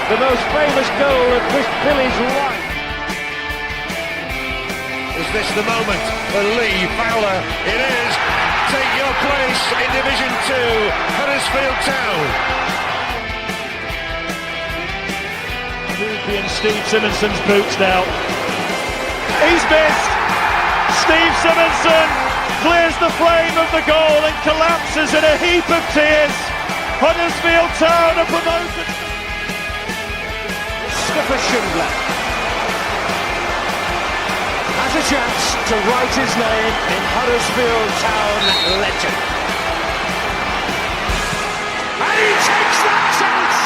the most famous goal of Chris Billy's life. Is this the moment for Lee Fowler? It is. Take your place in Division 2, Huddersfield Town. Ruby and Steve Simonson's boots now. He's missed. Steve Simonson clears the frame of the goal and collapses in a heap of tears. Huddersfield Town are promoted. Mustafa Schindler has a chance to write his name in Huddersfield Town legend. And he takes that chance!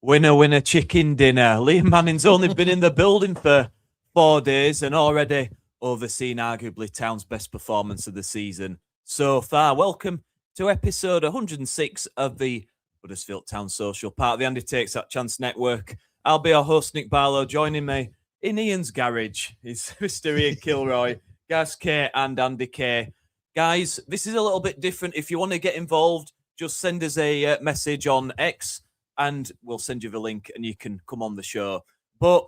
Winner, winner, chicken dinner. Liam Manning's only been in the building for 4 days and already overseen arguably Town's best performance of the season so far. Welcome to episode 106 of the Huddersfield Town Social, part of the Andy Takes That Chance Network. I'll be our host, Nick Barlow. Joining me in Ian's garage is Mr. Ian Kilroy, Gaz K and Andy K. Guys, this is a little bit different. If you want to get involved, just send us a message on X and we'll send you the link and you can come on the show. But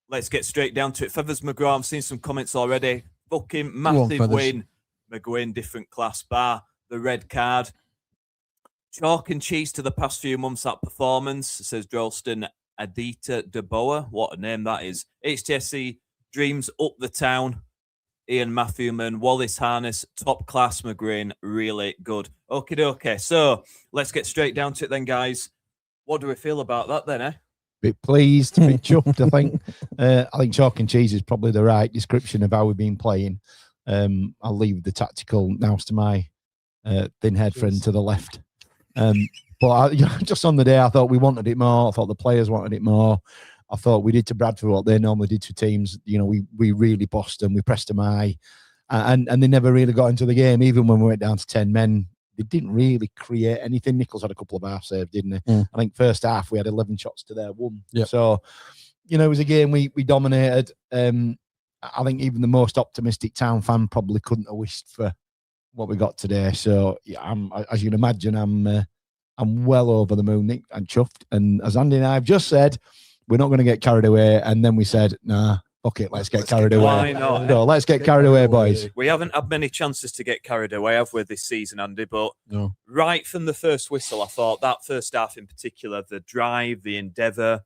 let's get straight down to it. Feathers McGraw, I've seen some comments already. Fucking massive win. McGuinn, different class, bar the red card. Chalk and cheese to the past few months, that performance, says Drolston Adita DeBoer. What a name that is. HTSC dreams up the town. Ian Matthewman, Wallace Harness, top class. McGuinn, really good. Okay. So let's get straight down to it then, guys. What do we feel about that then, eh? Bit pleased, bit chuffed, I think. I think chalk and cheese is probably the right description of how we've been playing. I'll leave the tactical now to my thin-haired friend to the left. But just on the day, I thought we wanted it more. I thought the players wanted it more. I thought we did to Bradford what they normally did to teams. You know, we really bossed them. We pressed them high. And they never really got into the game. Even when we went down to 10 men, they didn't really create anything. Nichols had a couple of half saves, didn't he? I think first half we had 11 shots to their 1. Yep. So, you know, it was a game we dominated. I think even the most optimistic Town fan probably couldn't have wished for what we got today. So, yeah, as you can imagine, I'm well over the moon, Nick, and chuffed. And as Andy and I have just said, we're not going to get carried away. And then we said, nah, fuck it, let's get carried away. Why not? So let's get carried away, boys. We haven't had many chances to get carried away, have we, this season, Andy? But no. Right from the first whistle, I thought that first half in particular, the drive, the endeavour,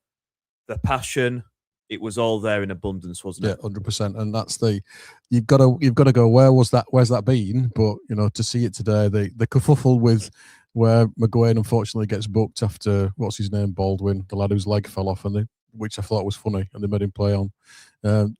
the passion, it was all there in abundance, wasn't it? Yeah, 100%. And that's you've got to go, where's that been? But, you know, to see it today, the kerfuffle with where McGuinn unfortunately gets booked after, what's his name, Baldwin, the lad whose leg fell off, which I thought was funny, and they made him play on. The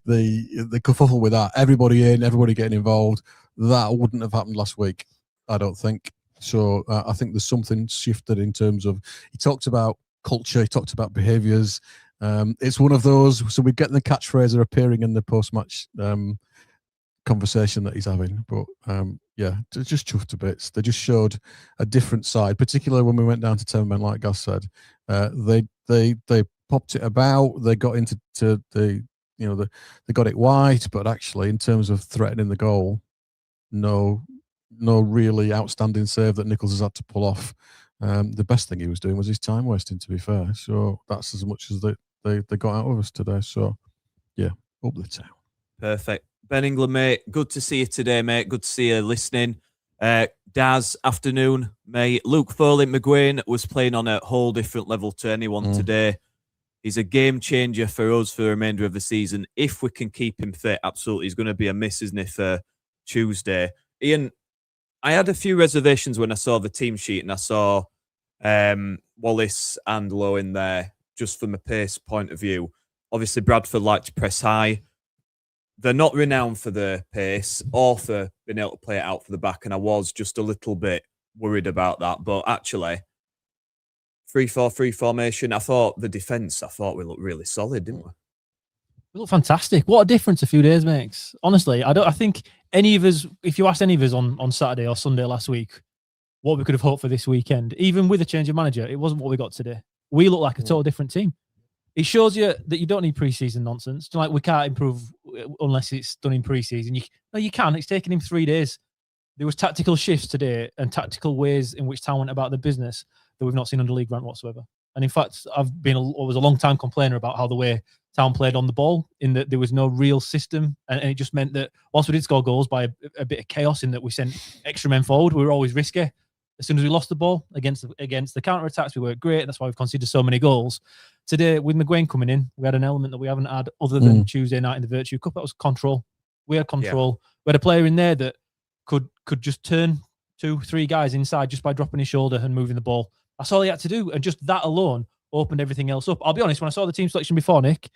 kerfuffle with that, everybody getting involved, that wouldn't have happened last week, I don't think. So I think there's something shifted in terms of, he talked about culture, he talked about behaviours. It's one of those, so we're getting the catchphrase appearing in the post-match conversation that he's having. But yeah, just chuffed to bits. They just showed a different side, particularly when we went down to 10 men, like Gus said. They popped it about. They got into they got it wide, but actually, in terms of threatening the goal, no really outstanding save that Nichols has had to pull off. The best thing he was doing was his time wasting, to be fair. So that's as much as they got out of us today. So yeah, up the town. Perfect. Ben England, mate, good to see you today, mate. Good to see you listening. Daz, afternoon, mate. Luke Foley McGuinn was playing on a whole different level to anyone today. He's a game changer for us for the remainder of the season. If we can keep him fit, absolutely. He's going to be a miss, isn't he, for Tuesday? Ian, I had a few reservations when I saw the team sheet and I saw Wallace and Lowe in there, just from a pace point of view. Obviously, Bradford like to press high. They're not renowned for their pace or for being able to play it out for the back, and I was just a little bit worried about that. But actually, 3-4-3 formation, I thought the defence, we looked really solid, didn't we? We look fantastic. What a difference a few days makes. Honestly, I think any of us, if you asked any of us on Saturday or Sunday last week what we could have hoped for this weekend, even with a change of manager, it wasn't what we got today. We look like a total different team. It shows you that you don't need pre-season nonsense. Like, we can't improve unless it's done in pre-season. You can. It's taken him 3 days. There was tactical shifts today and tactical ways in which Town went about the business that we've not seen under Lee Grant whatsoever. And in fact, I was a long time complainer about how the way Town played on the ball, in that there was no real system, and it just meant that whilst we did score goals by a bit of chaos in that we sent extra men forward, we were always risky. As soon as we lost the ball against the counter-attacks, we weren't great. That's why we've conceded so many goals. Today, with McGuane coming in, we had an element that we haven't had other than Tuesday night in the Virtue Cup. That was control. We had control. Yeah. We had a player in there that could just turn 2-3 guys inside just by dropping his shoulder and moving the ball. That's all he had to do. And just that alone opened everything else up. I'll be honest, when I saw the team selection before, Nick,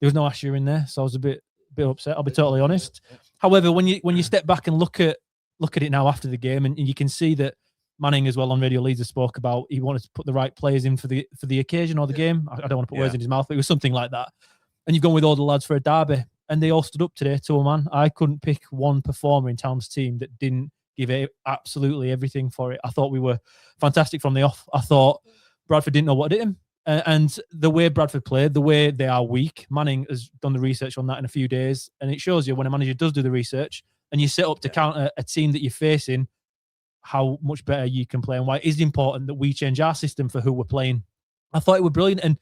there was no Asher in there. So I was a bit upset. I'll be totally honest. However, when you step back and look at it now after the game, and you can see that Manning as well on Radio Leeds spoke about he wanted to put the right players in for the occasion or the game. I don't want to put words in his mouth, but it was something like that. And you've gone with all the lads for a derby, and they all stood up today to a man. I couldn't pick one performer in Town's team that didn't give it absolutely everything for it. I thought we were fantastic from the off. I thought Bradford didn't know what hit him. And the way Bradford played, the way they are weak, Manning has done the research on that in a few days. And it shows you when a manager does do the research and you set up to counter a team that you're facing, how much better you can play and why it is important that we change our system for who we're playing. I thought it was brilliant. And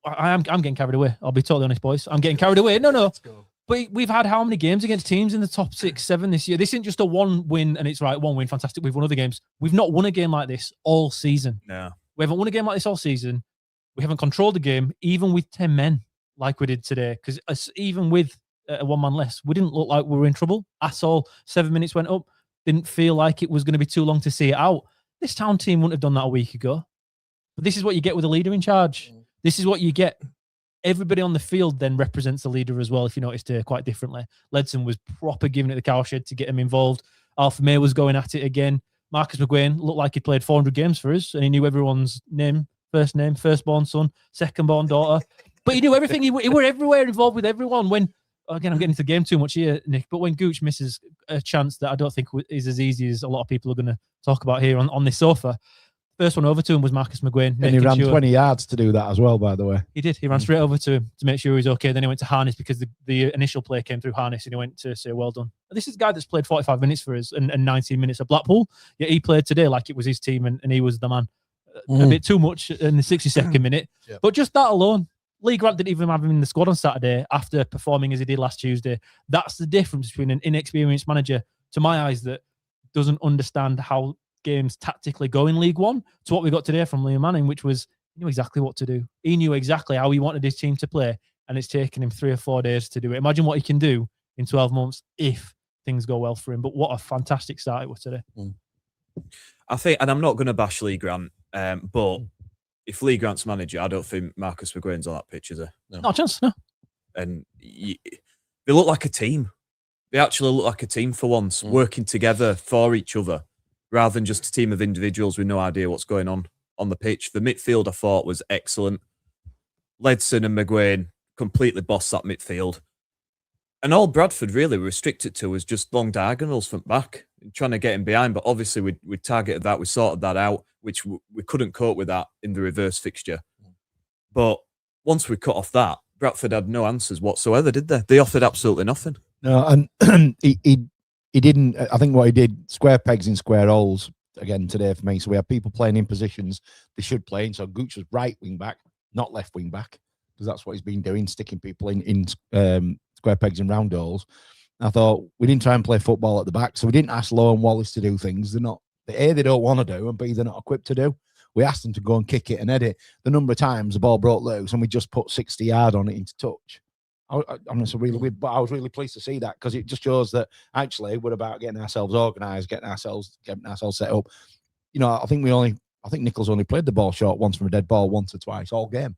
I'm getting carried away. I'll be totally honest, boys. I'm getting carried away. No. But we've had how many games against teams in the top 6, 7 this year? This isn't just a one win and it's right, one win, fantastic. We've won other games. We've not won a game like this all season. No. We haven't won a game like this all season. We haven't controlled the game, even with 10 men like we did today. Because even with one man less, we didn't look like we were in trouble at all. 7 minutes went up. Didn't feel like it was going to be too long to see it out. This Town team wouldn't have done that a week ago. But this is what you get with a leader in charge. This is what you get. Everybody on the field then represents the leader as well, if you noticed quite differently. Ledson was proper giving it the cowshed to get him involved. Alpha May was going at it again. Marcus McGuane looked like he'd played 400 games for us, and he knew everyone's name, firstborn son, secondborn daughter. But he knew everything. He were everywhere, involved with everyone. When, again, I'm getting into the game too much here, Nick, but when Gooch misses a chance that I don't think is as easy as a lot of people are going to talk about here on this sofa, first one over to him was Marcus McGuane. And he ran 20 yards to do that as well, by the way. He did. He ran straight over to him to make sure he was okay. Then he went to Harness because the initial play came through Harness, and he went to say, well done. This is a guy that's played 45 minutes for us and 19 minutes at Blackpool. Yet he played today like it was his team and he was the man. A bit too much in the 62nd minute. Yep. But just that alone, Lee Grant didn't even have him in the squad on Saturday after performing as he did last Tuesday. That's the difference between an inexperienced manager, to my eyes, that doesn't understand how games tactically go in League One, to what we got today from Liam Manning, which was he knew exactly what to do. He knew exactly how he wanted his team to play, and it's taken him 3 or 4 days to do it. Imagine what he can do in 12 months if things go well for him. But what a fantastic start it was today. I think, and I'm not going to bash Lee Grant, but if Lee Grant's manager, I don't think Marcus McGuane's on that pitch, is there? No. Not a chance, no. And they look like a team. They actually look like a team for once, working together for each other, rather than just a team of individuals with no idea what's going on the pitch. The midfield, I thought, was excellent. Ledson and McGuane completely bossed that midfield. And all Bradford really were restricted to was just long diagonals from back, trying to get him behind. But obviously, we targeted that. We sorted that out, which we couldn't cope with that in the reverse fixture. But once we cut off that, Bradford had no answers whatsoever, did they? They offered absolutely nothing. No, and he didn't. I think what he did, square pegs in square holes again today for me. So we have people playing in positions they should play in. So Gooch was right wing back, not left wing back, because that's what he's been doing, sticking people in square pegs and round holes. I thought we didn't try and play football at the back, so we didn't ask Lowe and Wallace to do things they don't want to do, and B, they're not equipped to do. We asked them to go and kick it and edit. The number of times the ball broke loose and we just put 60 yard on it into touch. I'm not so really weird, but I was really pleased to see that, because it just shows that actually we're about getting ourselves organised, getting ourselves set up. You know, I think Nichols only played the ball short once from a dead ball once or twice all game.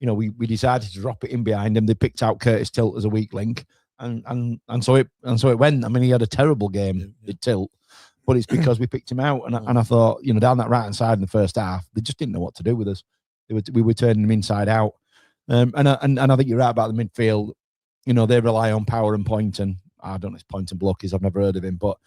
You know, we decided to drop it in behind him. They picked out Curtis Tilt as a weak link, and so it went. I mean, he had a terrible game, Tilt, but it's because we picked him out. And I thought, you know, down that right hand side in the first half, they just didn't know what to do with us. We were turning them inside out. And I think you're right about the midfield. You know, they rely on power and point, and I don't know if Point and Block is. I've never heard of him, but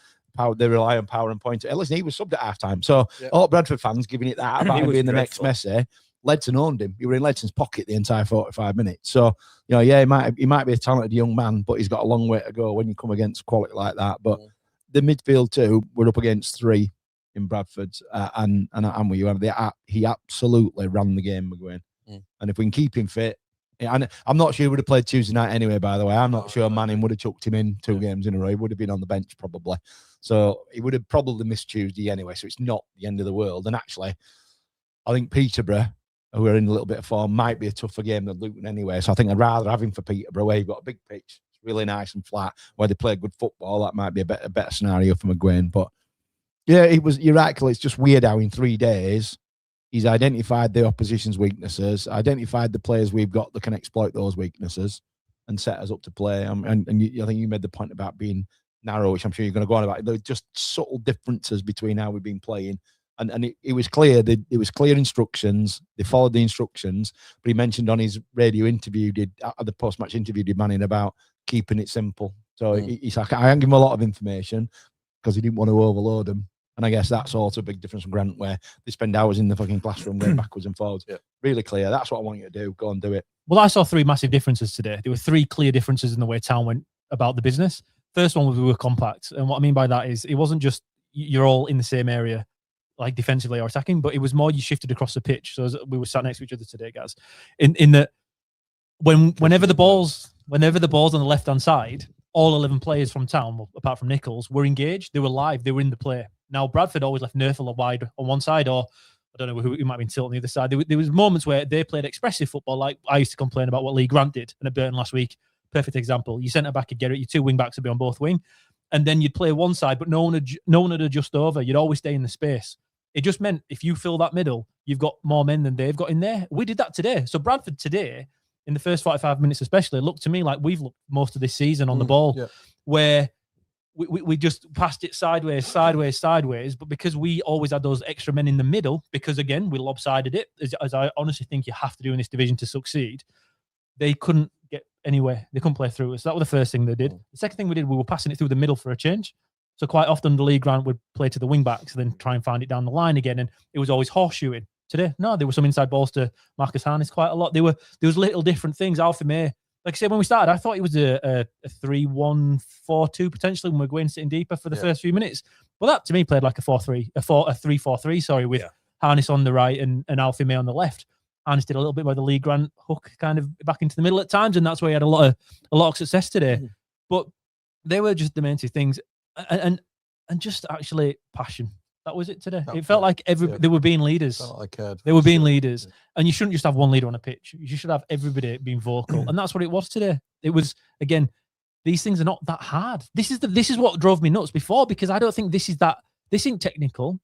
they rely on power and point. Listen, he was subbed at half time, so all Bradford fans giving it that about him being the next Messi. Ledson owned him. He were in Ledson's pocket the entire 45 minutes. So, yeah, he might be a talented young man, but he's got a long way to go when you come against quality like that. But the midfield too, we're up against 3 in Bradford's, and with you. He absolutely ran the game, McGuane. And if we can keep him fit, and I'm not sure he would have played Tuesday night anyway, by the way. I'm not sure Manning would have chucked him in 2 games in a row. He would have been on the bench probably. So he would have probably missed Tuesday anyway. So it's not the end of the world. And actually, I think Peterborough, who are in a little bit of form, might be a tougher game than Luton anyway. So I think I'd rather have him for Peterborough, where you've got a big pitch, it's really nice and flat, where they play good football. That might be a better scenario for McGuane. But yeah, you're right, Kelly. It's just weird how in 3 days, he's identified the opposition's weaknesses, identified the players we've got that can exploit those weaknesses, and set us up to play. I think you made the point about being narrow, which I'm sure you're going to go on about. There are just subtle differences between how we've been playing. And it was clear that it was clear instructions. They followed the instructions. But he mentioned on his radio interview, the post-match interview, did Manning about keeping it simple. So he's like, I didn't give him a lot of information because he didn't want to overload them. And I guess that's also a big difference from Grant, where they spend hours in the fucking classroom going backwards and forwards. Yeah. Really clear. That's what I want you to do. Go and do it. Well, I saw 3 massive differences today. There were 3 clear differences in the way Town went about the business. First one was we were compact. And what I mean by that is it wasn't just you're all in the same area, like defensively or attacking, but it was more you shifted across the pitch. So as we were sat next to each other today, guys, in that whenever the ball's on the left-hand side, all 11 players from Town, well, apart from Nichols, were engaged. They were live. They were in the play. Now, Bradford always left Nerthel wide on one side, or I don't know who might have been tilting on the other side. There was moments where they played expressive football, like I used to complain about what Lee Grant did and at Burton last week. Perfect example. You centre back, you get it. Your 2 wing backs would be on both wing, and then you'd play one side, but no one would adjust over. You'd always stay in the space. It just meant if you fill that middle, you've got more men than they've got in there. We did that today. So Bradford today, in the first 45 minutes especially, looked to me like we've looked most of this season on the ball, where we just passed it sideways, but because we always had those extra men in the middle, because again, we lopsided it, as I honestly think you have to do in this division to succeed, they couldn't get anywhere. They couldn't play through us. So that was the first thing they did. The second thing we did, we were passing it through the middle for a change. So quite often the Lee Grant would play to the wing backs and then try and find it down the line again, and it was always horseshoeing. Today, no, there were some inside balls to Marcus Harness quite a lot. There was little different things. Alfie May, like I said, when we started, I thought it was a 3-1-4-2 potentially when we were going sitting deeper for the first few minutes. Well, that to me played like a 3-4-3, sorry, with Harness on the right and Alfie May on the left. Harness did a little bit by the Lee Grant hook kind of back into the middle at times, and that's where he had a lot of success today. But they were just the main 2 things, and just actually passion. That was it today. It felt like they were being leaders. They were being leaders. And you shouldn't just have one leader on a pitch. You should have everybody being vocal. And that's what it was today. It was, again, these things are not that hard. This is what drove me nuts before, because I don't think this isn't technical.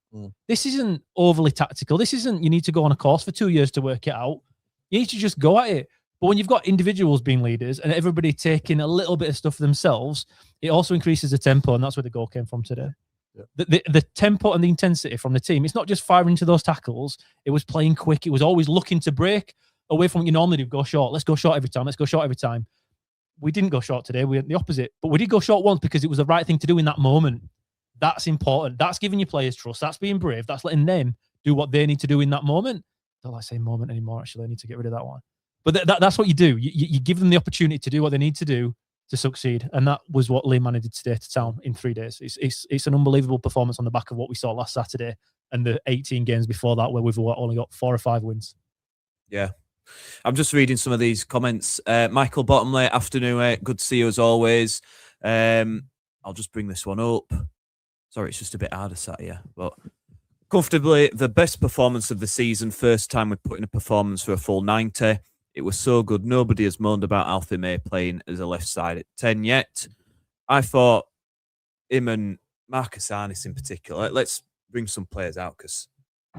This isn't overly tactical. This isn't you need to go on a course for 2 years to work it out. You need to just go at it. But when you've got individuals being leaders and everybody taking a little bit of stuff for themselves, it also increases the tempo. And that's where the goal came from today. The tempo and the intensity from the team, it's not just firing into those tackles, it was playing quick. It was always looking to break away from what you normally do. Go short. Let's go short every time. We didn't go short today. We had the opposite. But we did go short once because it was the right thing to do in that moment. That's important. That's giving your players trust. That's being brave. That's letting them do what they need to do in that moment. I don't like saying moment anymore, actually. I need to get rid of that one. But that's what you do. You give them the opportunity to do what they need to do to succeed, and that was what Lee managed today to Town in 3 days. It's an unbelievable performance on the back of what we saw last Saturday and the 18 games before that, where we've only got 4 or 5 wins. Yeah, I'm just reading some of these comments. Michael Bottomley, afternoon, mate. Good to see you as always. I'll just bring this one up. Sorry, it's just a bit harder sat here, but comfortably the best performance of the season. First time we put in a performance for a full 90. It was so good. Nobody has moaned about Alfie May playing as a left side at 10 yet. I thought him and Marcus Harness in particular, let's bring some players out, because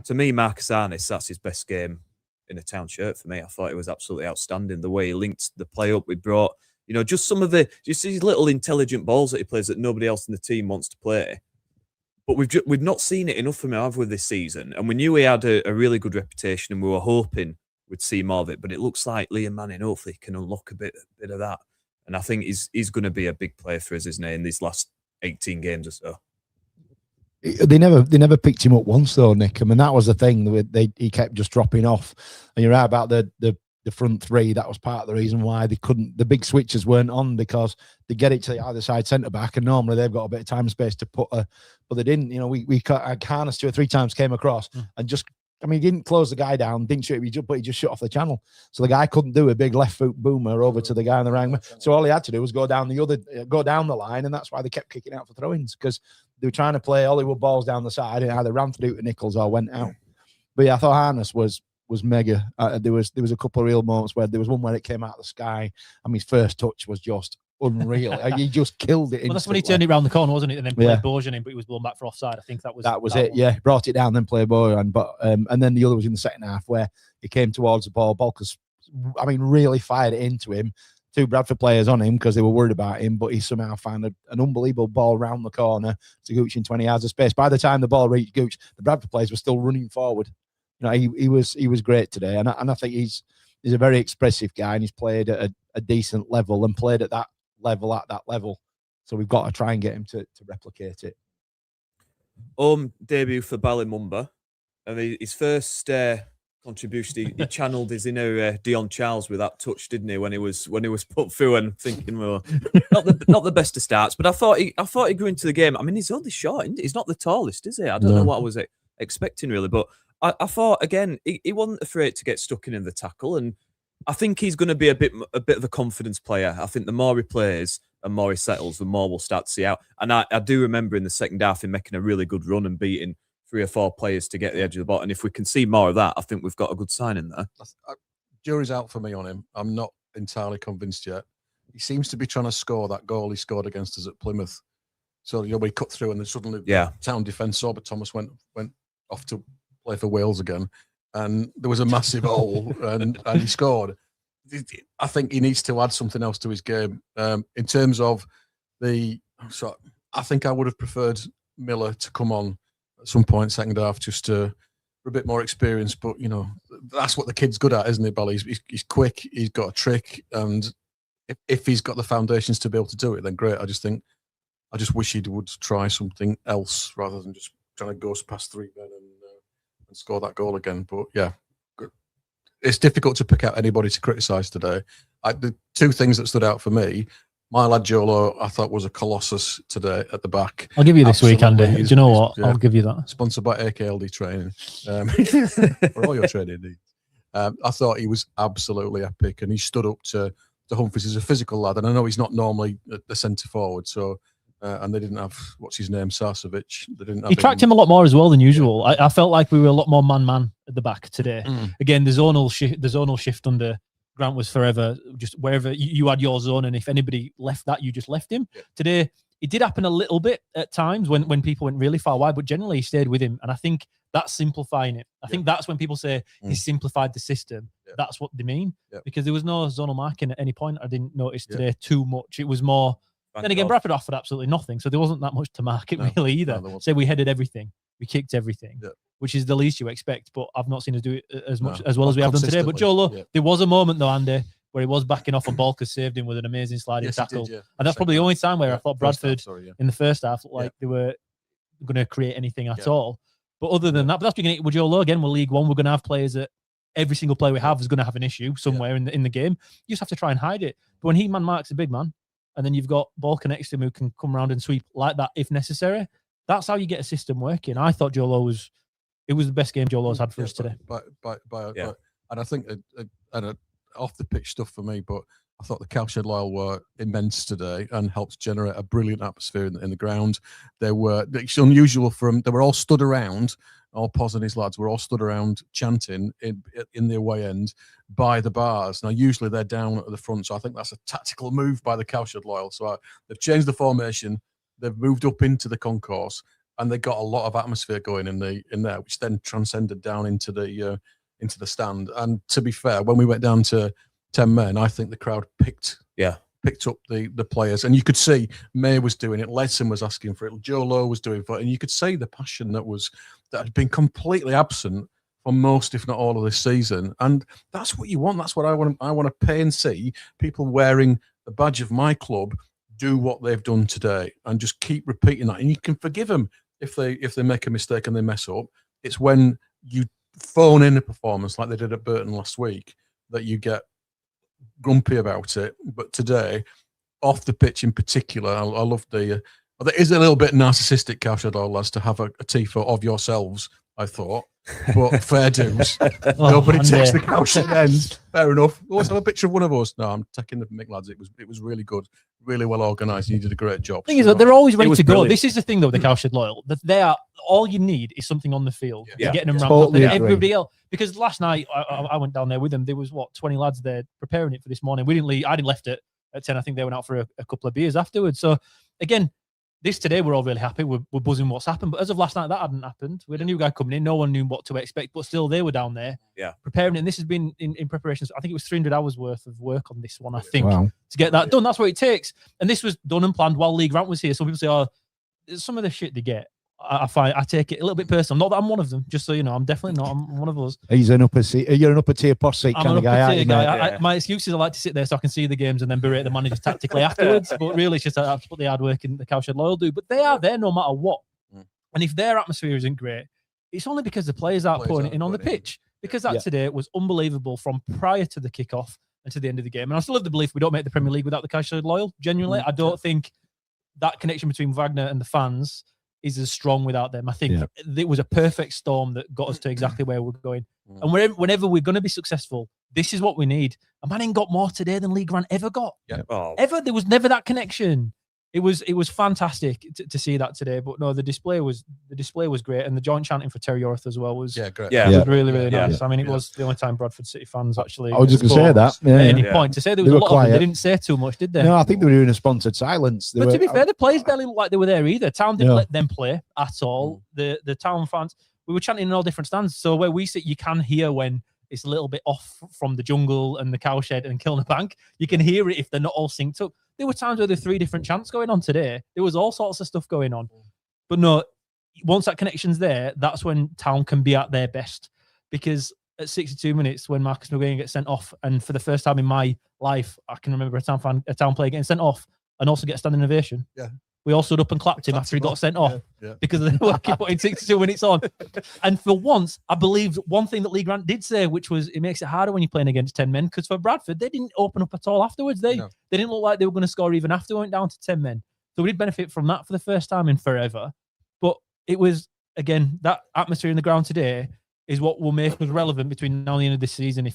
to me, Marcus Harness, that's his best game in a Town shirt for me. I thought it was absolutely outstanding. The way he linked the play up, we brought, just some of just these little intelligent balls that he plays that nobody else in the team wants to play. But we've not seen it enough from him, have we, this season? And we knew he had a really good reputation, and we were hoping we'd see more of it. But it looks like Liam Manning hopefully can unlock a bit of that. And I think he's going to be a big player for us, isn't he, in these last 18 games or so? They never picked him up once though, Nick. I mean, that was the thing. He kept just dropping off. And you're right about the front three. That was part of the reason why they couldn't. The big switches weren't on, because they get it to the either side centre back, and normally they've got a bit of time and space to put but they didn't. You know, we Harness 2 or 3 times came across and just. I mean, he didn't close the guy down, didn't shoot him, but he just shut off the channel. So the guy couldn't do a big left foot boomer over to the guy on the right. So all he had to do was go down the line, and that's why they kept kicking out for throw-ins, because they were trying to play Hollywood balls down the side and either ran through to Nichols or went out. But yeah, I thought Harness was mega. There was a couple of real moments where there was one where it came out of the sky. I mean, his first touch was just unreal. He just killed it. Well, that's when he turned it around the corner, wasn't it? And then played Bojan in, but he was blown back for offside. I think that was it. Yeah, brought it down, then played Bojan. But and then the other was in the second half where he came towards the ball. Balkers, I mean, really fired it into him. 2 Bradford players on him because they were worried about him, but he somehow found an unbelievable ball round the corner to Gooch in 20 yards of space. By the time the ball reached Gooch, the Bradford players were still running forward. You know, he was great today, and I think he's a very expressive guy, and he's played at a decent level and played at that level. So we've got to try and get him to replicate it. Debut for Ballymumba. I mean, his first contribution, he channeled his inner Dion Charles with that touch, didn't he? When he was put through, and thinking, well, not the best of starts, but I thought he grew into the game. I mean, he's only short, isn't he? He's not the tallest, is he? I don't know what I was expecting really, but I thought again he wasn't afraid to get stuck in the tackle, and I think he's going to be a bit of a confidence player. I think the more he plays and more he settles, the more we'll start to see out. And I do remember in the second half him making a really good run and beating 3 or 4 players to get the edge of the ball. And if we can see more of that, I think we've got a good sign in there. Jury's out for me on him. I'm not entirely convinced yet. He seems to be trying to score that goal he scored against us at Plymouth. So we cut through, and then suddenly town defence saw, but Thomas went off to play for Wales again, and there was a massive hole, and he scored. I think he needs to add something else to his game. In terms of I think I would have preferred Miller to come on at some point second half, just for a bit more experience. But you know, that's what the kid's good at, isn't he, Bally? He's quick, he's got a trick, and if he's got the foundations to be able to do it, then great. I just wish he would try something else rather than just trying to ghost past 3 men and score that goal again. But yeah, it's difficult to pick out anybody to criticise today. The 2 things that stood out for me, my lad Jolo, I thought was a colossus today at the back. I'll give you this week, Andy. Do you know what? I'll give you that. Sponsored by AKLD Training for all your training needs. I thought he was absolutely epic, and he stood up to Humphries. He's a physical lad, and I know he's not normally the centre forward, so. And they didn't have Sarcevic. They didn't. He tracked him a lot more as well than usual. I felt like we were a lot more man at the back today. Again, the zonal shift under Grant was forever. Just wherever you had your zone, and if anybody left that, you just left him. Yeah. Today, it did happen a little bit at times when people went really far wide, but generally he stayed with him. And I think that's simplifying it. I think that's when people say he simplified the system. Yeah. That's what they mean, because there was no zonal marking at any point. I didn't notice today too much. It was more. Then again, Bradford offered absolutely nothing, so there wasn't that much to market really either. Say we headed everything, we kicked everything, which is the least you expect. But I've not seen us do it as well as we have done today. But Jolo, there was a moment though, Andy, where he was backing off and Balkers saved him with an amazing sliding tackle, and that's probably the only time where I thought Bradford in the first half looked like they were going to create anything at all. But other than that, but that's beginning with Jolo again. We're League One. We're going to have players that every single player we have is going to have an issue somewhere in the game. You just have to try and hide it. But when he man marks a big man, and then you've got Balker next to him who can come around and sweep like that if necessary. That's how you get a system working. I thought Jolo was the best game Jolo's had for us today. And I think off the pitch stuff for me, but I thought the Cowshed Loyal were immense today and helped generate a brilliant atmosphere in the ground. It's unusual they were all stood around. All Poz and his lads were all stood around chanting in the away end by the bars. Now, usually they're down at the front, so I think that's a tactical move by the Cowshed Loyal. So they've changed the formation, they've moved up into the concourse, and they got a lot of atmosphere going in there, which then transcended down into the stand. And to be fair, when we went down to 10 men, I think the crowd picked up the players, and you could see May was doing it, Ledson was asking for it, Jolo was doing it, and you could see the passion that had been completely absent for most, if not all, of this season. And that's what you want. That's what I want. I want to pay and see people wearing the badge of my club do what they've done today, and just keep repeating that. And you can forgive them if they make a mistake and they mess up, it's when you phone in a performance like they did at Burton last week that you get grumpy about it. But today, off the pitch in particular, I love there is a little bit narcissistic, Cowshed Oil lads, to have a tifo of yourselves, I thought. But fair dues. Nobody takes the Cowshed end. Fair enough. Always have a picture of one of us. No, I'm taking the mick, lads. It was really good, really well organised. You did a great job. The thing is that they're always ready to go. This is the thing though with the Cowshed Loyal. That they are all you need is something on the field. Getting them ramped up. And everybody else, because last night I went down there with them. There was 20 lads there preparing it for this morning. We didn't leave. I didn't left it at 10. I think they went out for a couple of beers afterwards. So again, this today, we're all really happy. We're buzzing what's happened. But as of last night, that hadn't happened. We had a new guy coming in. No one knew what to expect, but still they were down there preparing it. And this has been in preparations. I think it was 300 hours worth of work on this one, I think, to get that done. That's what it takes. And this was done and planned while Lee Grant was here. Some people say, oh, some of the shit they get, I take it a little bit personal. Not that I'm one of them, just so you know. I'm definitely not. I'm one of those. He's an upper seat. You're an upper tier posh seat kind of guy. My excuse is I like to sit there so I can see the games and then berate the managers tactically afterwards. But really, it's just I have to put the hard work in the Cowshed Loyal do. But they are there no matter what. And if their atmosphere isn't great, it's only because the players aren't putting it in on the pitch. Because that today was unbelievable from prior to the kickoff and to the end of the game. And I still have the belief we don't make the Premier League without the Cowshed Loyal. Genuinely, I don't think that connection between Wagner and the fans is as strong without them. I think it was a perfect storm that got us to exactly where we're going. And whenever we're going to be successful, this is what we need. And Manning got more today than Lee Grant ever got. Ever. There was never that connection. It was fantastic to see that today. But no, the display was great, and the joint chanting for Terry Yorth as well was great. Was really nice. I mean, it was the only time Bradford City fans actually. I was just going to say that at any point to say there was a lot of them. They didn't say too much, did they? No, I think they were doing a sponsored silence. But to be fair, the players barely looked like they were there either. Town didn't let them play at all. The Town fans, we were chanting in all different stands. So where we sit, you can hear when it's a little bit off from the jungle and the cowshed and Kilnabank. You can hear it if they're not all synced up. There were times where there were 3 different chants going on today. There was all sorts of stuff going on. But no, once that connection's there, that's when Town can be at their best. Because at 62 minutes, when Marcus McGuane gets sent off, and for the first time in my life, I can remember a Town player getting sent off and also get a standing ovation. We all stood up and clapped him after he got sent off because of the work he put in 62 minutes on. And for once, I believed one thing that Lee Grant did say, which was it makes it harder when you're playing against 10 men, because for Bradford, they didn't open up at all afterwards. They didn't look like they were going to score even after we went down to 10 men. So we did benefit from that for the first time in forever. But it was, again, that atmosphere in the ground today is what will make us relevant between now and the end of this season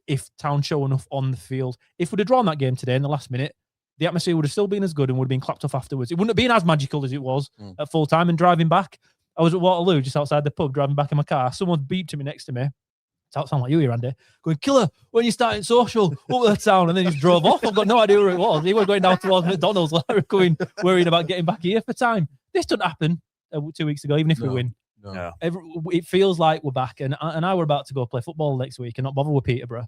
if Town show enough on the field. If we'd have drawn that game today in the last minute, the atmosphere would have still been as good and would have been clapped off afterwards. It wouldn't have been as magical as it was at full time. And driving back, I was at Waterloo, just outside the pub, driving back in my car. Someone beeped to me next to me. It sound like you here, Andy. Going, "Killer, when you starting social, up the town," and then he just drove off. I've got no idea where it was. He was going down towards McDonald's, worrying about getting back here for time. This doesn't happen 2 weeks ago, even if we win. No. It feels like we're back, and I were about to go play football next week and not bother with Peterborough.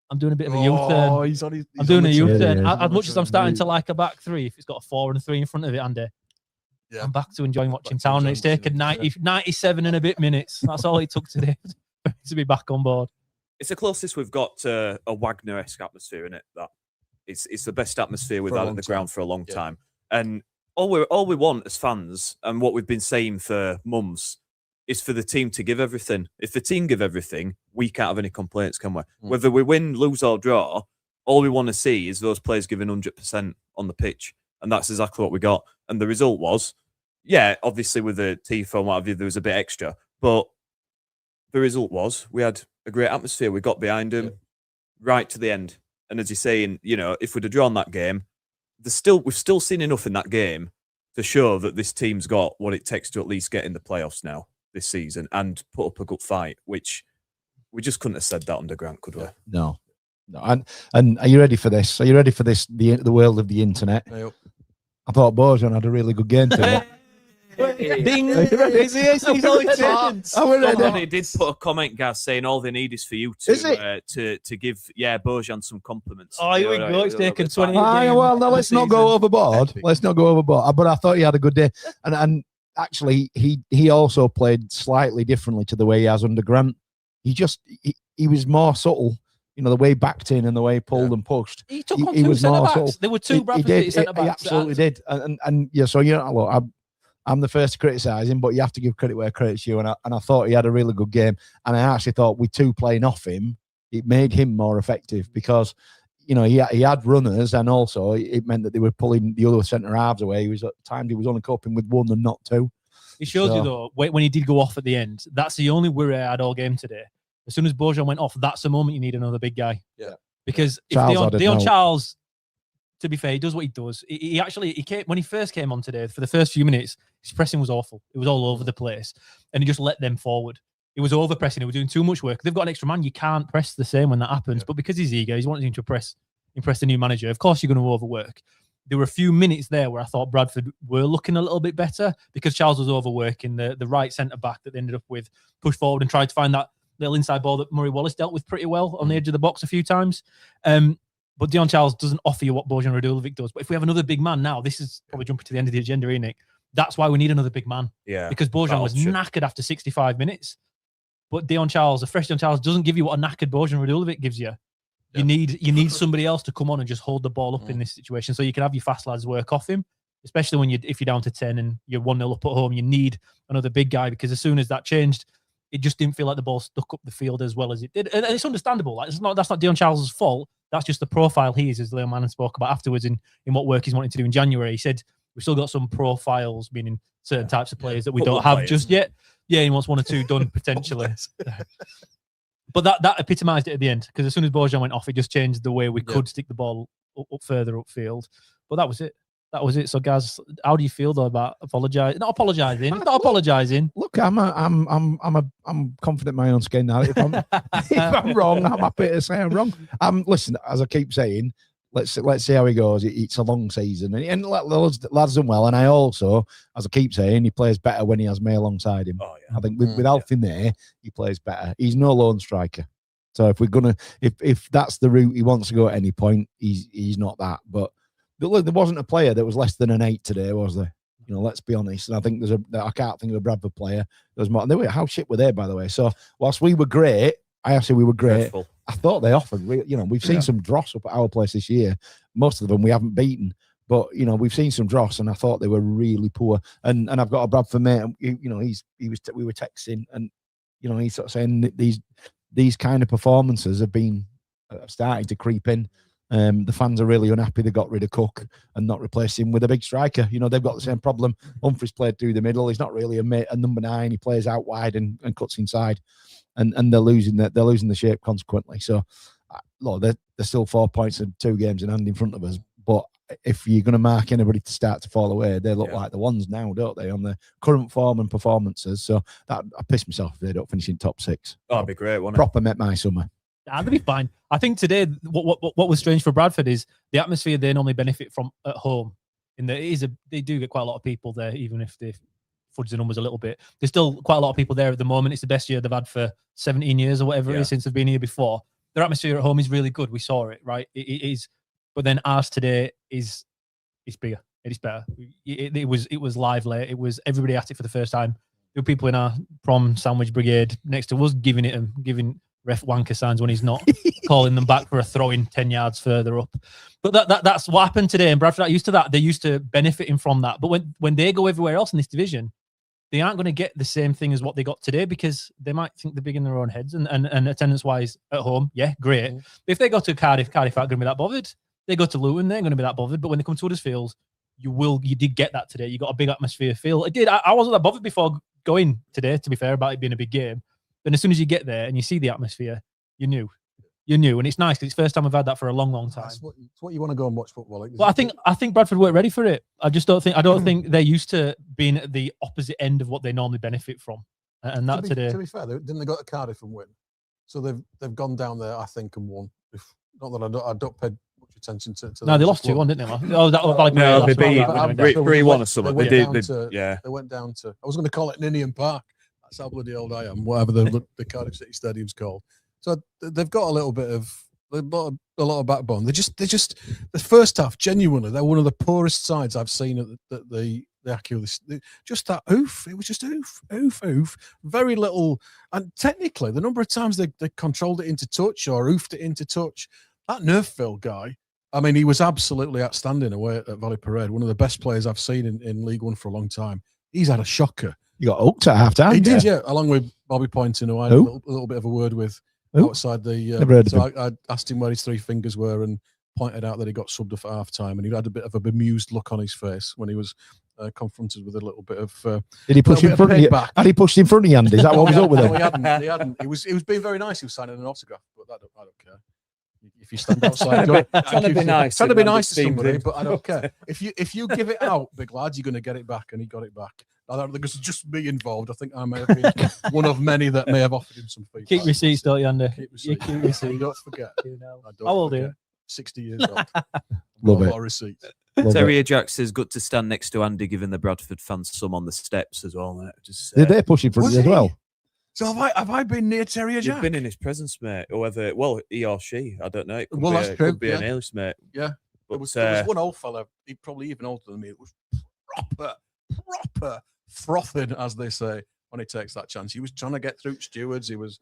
I'm doing a bit of a U-turn. I'm doing a U-turn. As much as I'm starting to like a back three, if it's got a 4 and a 3 in front of it, Andy, I'm back to enjoying watching Town. And it's taken 97 and a bit minutes. That's all it took today to be back on board. It's the closest we've got to a Wagner-esque atmosphere, isn't it? That it's the best atmosphere we've had at the ground for a long time. And all we want as fans, and what we've been saying for months, is for the team to give everything. If the team give everything, we can't have any complaints, can we? Whether we win, lose or draw, all we want to see is those players giving 100% on the pitch. And that's exactly what we got. And the result was, obviously with the tifo and what have you, there was a bit extra. But the result was we had a great atmosphere. We got behind them right to the end. And as you're saying, if we'd have drawn that game, we've still seen enough in that game to show that this team's got what it takes to at least get in the playoffs now this season and put up a good fight, which we just couldn't have said that under Grant, could we? No. And are you ready for this? Are you ready for this? The world of the internet. Yep. I thought Bojan had a really good game today. Ding! Somebody did put a comment, Gaz, saying all they need is for you to give Bojan some compliments. Oh, here we go. It's taken 20 years. Well, no, let's not go overboard. Let's not go overboard. But I thought he had a good day. And actually, he also played slightly differently to the way he has under Grant. He was more subtle. The way he backed in and the way he pulled and pushed. He took on 2 centre-backs. There were 2 Bradford City centre-backs. He absolutely did. And so, look, I'm the first to criticise him, but you have to give credit where credit's due. And I thought he had a really good game. And I actually thought with 2 playing off him, it made him more effective because, you know, he had runners, and also it meant that they were pulling the other centre halves away. He was at times he was only coping with 1 and not 2. It shows you though when he did go off at the end. That's the only worry I had all game today. As soon as Bojan went off, that's the moment you need another big guy. Yeah. Because if Dion Charles, to be fair, he does what he does. He came when he first came on today. For the first few minutes, his pressing was awful. It was all over the place, and he just let them forward. He was over pressing. He was doing too much work. They've got an extra man. You can't press the same when that happens. But because he's eager, he's wanting to impress the new manager. Of course, you're going to overwork. There were a few minutes there where I thought Bradford were looking a little bit better because Charles was overworking the right centre back that they ended up with, pushed forward and tried to find that little inside ball that Murray Wallace dealt with pretty well on the edge of the box a few times. But Dion Charles doesn't offer you what Bojan Radulovic does. But if we have another big man now, this is probably jumping to the end of the agenda, isn't it? That's why we need another big man. Yeah. Because Bojan was knackered after 65 minutes. But a fresh Dion Charles doesn't give you what a knackered Bojan Radulovic gives you. You need somebody else to come on and just hold the ball up in this situation, so you can have your fast lads work off him. Especially if you're down to 10 and you're 1-0 up at home, you need another big guy, because as soon as that changed, it just didn't feel like the ball stuck up the field as well as it did. And it's understandable. Like, that's not Dion Charles' fault. That's just the profile he is, as Leo Manning spoke about afterwards in what work he's wanting to do in January. He said we've still got some profiles, meaning certain types of players that we don't have just yet. Yeah, he wants 1 or 2 done potentially. But that epitomised it at the end, because as soon as Bojan went off, it just changed the way we could stick the ball up further upfield. But that was it. That was it. So, guys, how do you feel though about apologising? Not apologising. Look, I'm confident in my own skin now. If I'm wrong, I'm happy to say I'm wrong. Listen, as I keep saying, let's see how he goes. It's a long season, and lads done well. And I also, as I keep saying, he plays better when he has May alongside him. Oh, yeah. I think without him there, he plays better. He's no lone striker. So if we're gonna, if that's the route he wants to go at any point, he's not that. But look, there wasn't a player that was less than an 8 today, was there? You know, let's be honest. And I think I can't think of a Bradford player that was more. And how shit were they, by the way? So whilst we were great, I actually we were great. Dreadful. I thought they offered. We've seen some dross up at our place this year. Most of them we haven't beaten, but we've seen some dross, and I thought they were really poor. And I've got a Bradford mate. We were texting, and he's sort of saying that these kind of performances have been starting to creep in. The fans are really unhappy they got rid of Cook and not replace him with a big striker. They've got the same problem. Humphries played through the middle. He's not really a number 9. He plays out wide and cuts inside, and they're losing the shape consequently. So, look, they're still 4 points and 2 games in hand in front of us. But if you're going to mark anybody to start to fall away, they look like the ones now, don't they, on the current form and performances? So I piss myself if they don't finish in top 6. Oh, that'd be great, wouldn't it? Proper met my summer. Nah, they'll be fine. I think today, what was strange for Bradford is the atmosphere they normally benefit from at home. They do get quite a lot of people there, even if they fudge the numbers a little bit. There's still quite a lot of people there at the moment. It's the best year they've had for 17 years or whatever it is since they've been here before. Their atmosphere at home is really good. We saw it, right? It is. But then ours today is bigger. It is better. It was lively. It was everybody at it for the first time. There were people in our prom sandwich brigade next to us giving ref wanker signs when he's not, calling them back for a throw-in 10 yards further up. But that's what happened today, and Bradford are used to that. They're used to benefiting from that. But when they go everywhere else in this division, they aren't going to get the same thing as what they got today, because they might think they're big in their own heads. And attendance-wise at home, yeah, great. But if they go to Cardiff aren't going to be that bothered. They go to Luton, they ain't going to be that bothered. But when they come to Huddersfield, you did get that today. You got a big atmosphere feel. It did. I wasn't that bothered before going today, to be fair, about it being a big game. Then as soon as you get there and you see the atmosphere, you knew, and it's nice because it's the first time I've had that for a long, long time. It's what you want to go and watch football. Well, I think Bradford weren't ready for it. I don't think they're used to being at the opposite end of what they normally benefit from. And that today. To be fair, didn't they go to Cardiff and win? So they've gone down there, I think, and won. Not that I don't pay much attention to. No, they lost 2-1, didn't they? Oh, that was no, they beat 3-1 or something. They went down to. I was going to call it Ninian Park. That's how bloody old I am. Whatever the Cardiff City Stadium's called. So they've got a little bit of a lot of backbone. They're just the first half. Genuinely, they're one of the poorest sides I've seen at the Accuracy. Just that oof. It was just oof. Very little. And technically, the number of times they controlled it into touch or oofed it into touch. That Nerfville guy. I mean, he was absolutely outstanding away at Valley Parade. One of the best players I've seen in League One for a long time. he's had a shocker. You got hooked at half time. He did, yeah, along with Bobby Poynton, who I had a little bit of a word with outside the. Never heard of him. I asked him where his three fingers were and pointed out that he got subbed off at half time, and he had a bit of a bemused look on his face when he was confronted with a little bit of. Did he push in front of you? Had he pushed in front of you, Andy? Is that what was up with him? No, he hadn't. He was being very nice. He was signing an autograph, but I don't care. If you stand outside, trying to be nice. Trying to be nice to somebody, but I don't care. If you give it out, big lad, you're going to get it back, and he got it back. I don't think it's just me involved. I think I may have been one of many that may have offered him some feedback. Keep receipts, don't you, Andy? Keep receipts. Keep receipts. Don't forget. How old are you? 60 years old. Love a it. lot of receipts. Terrier Jack says, good to stand next to Andy, giving the Bradford fans some on the steps as well, mate. Just, Did they push in front of you as well? So have I been near Terrier Jack? You've been in his presence, mate. Whoever, well, he or she, I don't know. It could Well, be, that's it true, could be an alias, mate. Yeah. But, There was one old fella, he probably even older than me. It was proper frothing, as they say, when he takes that chance. He was trying to get through stewards. He was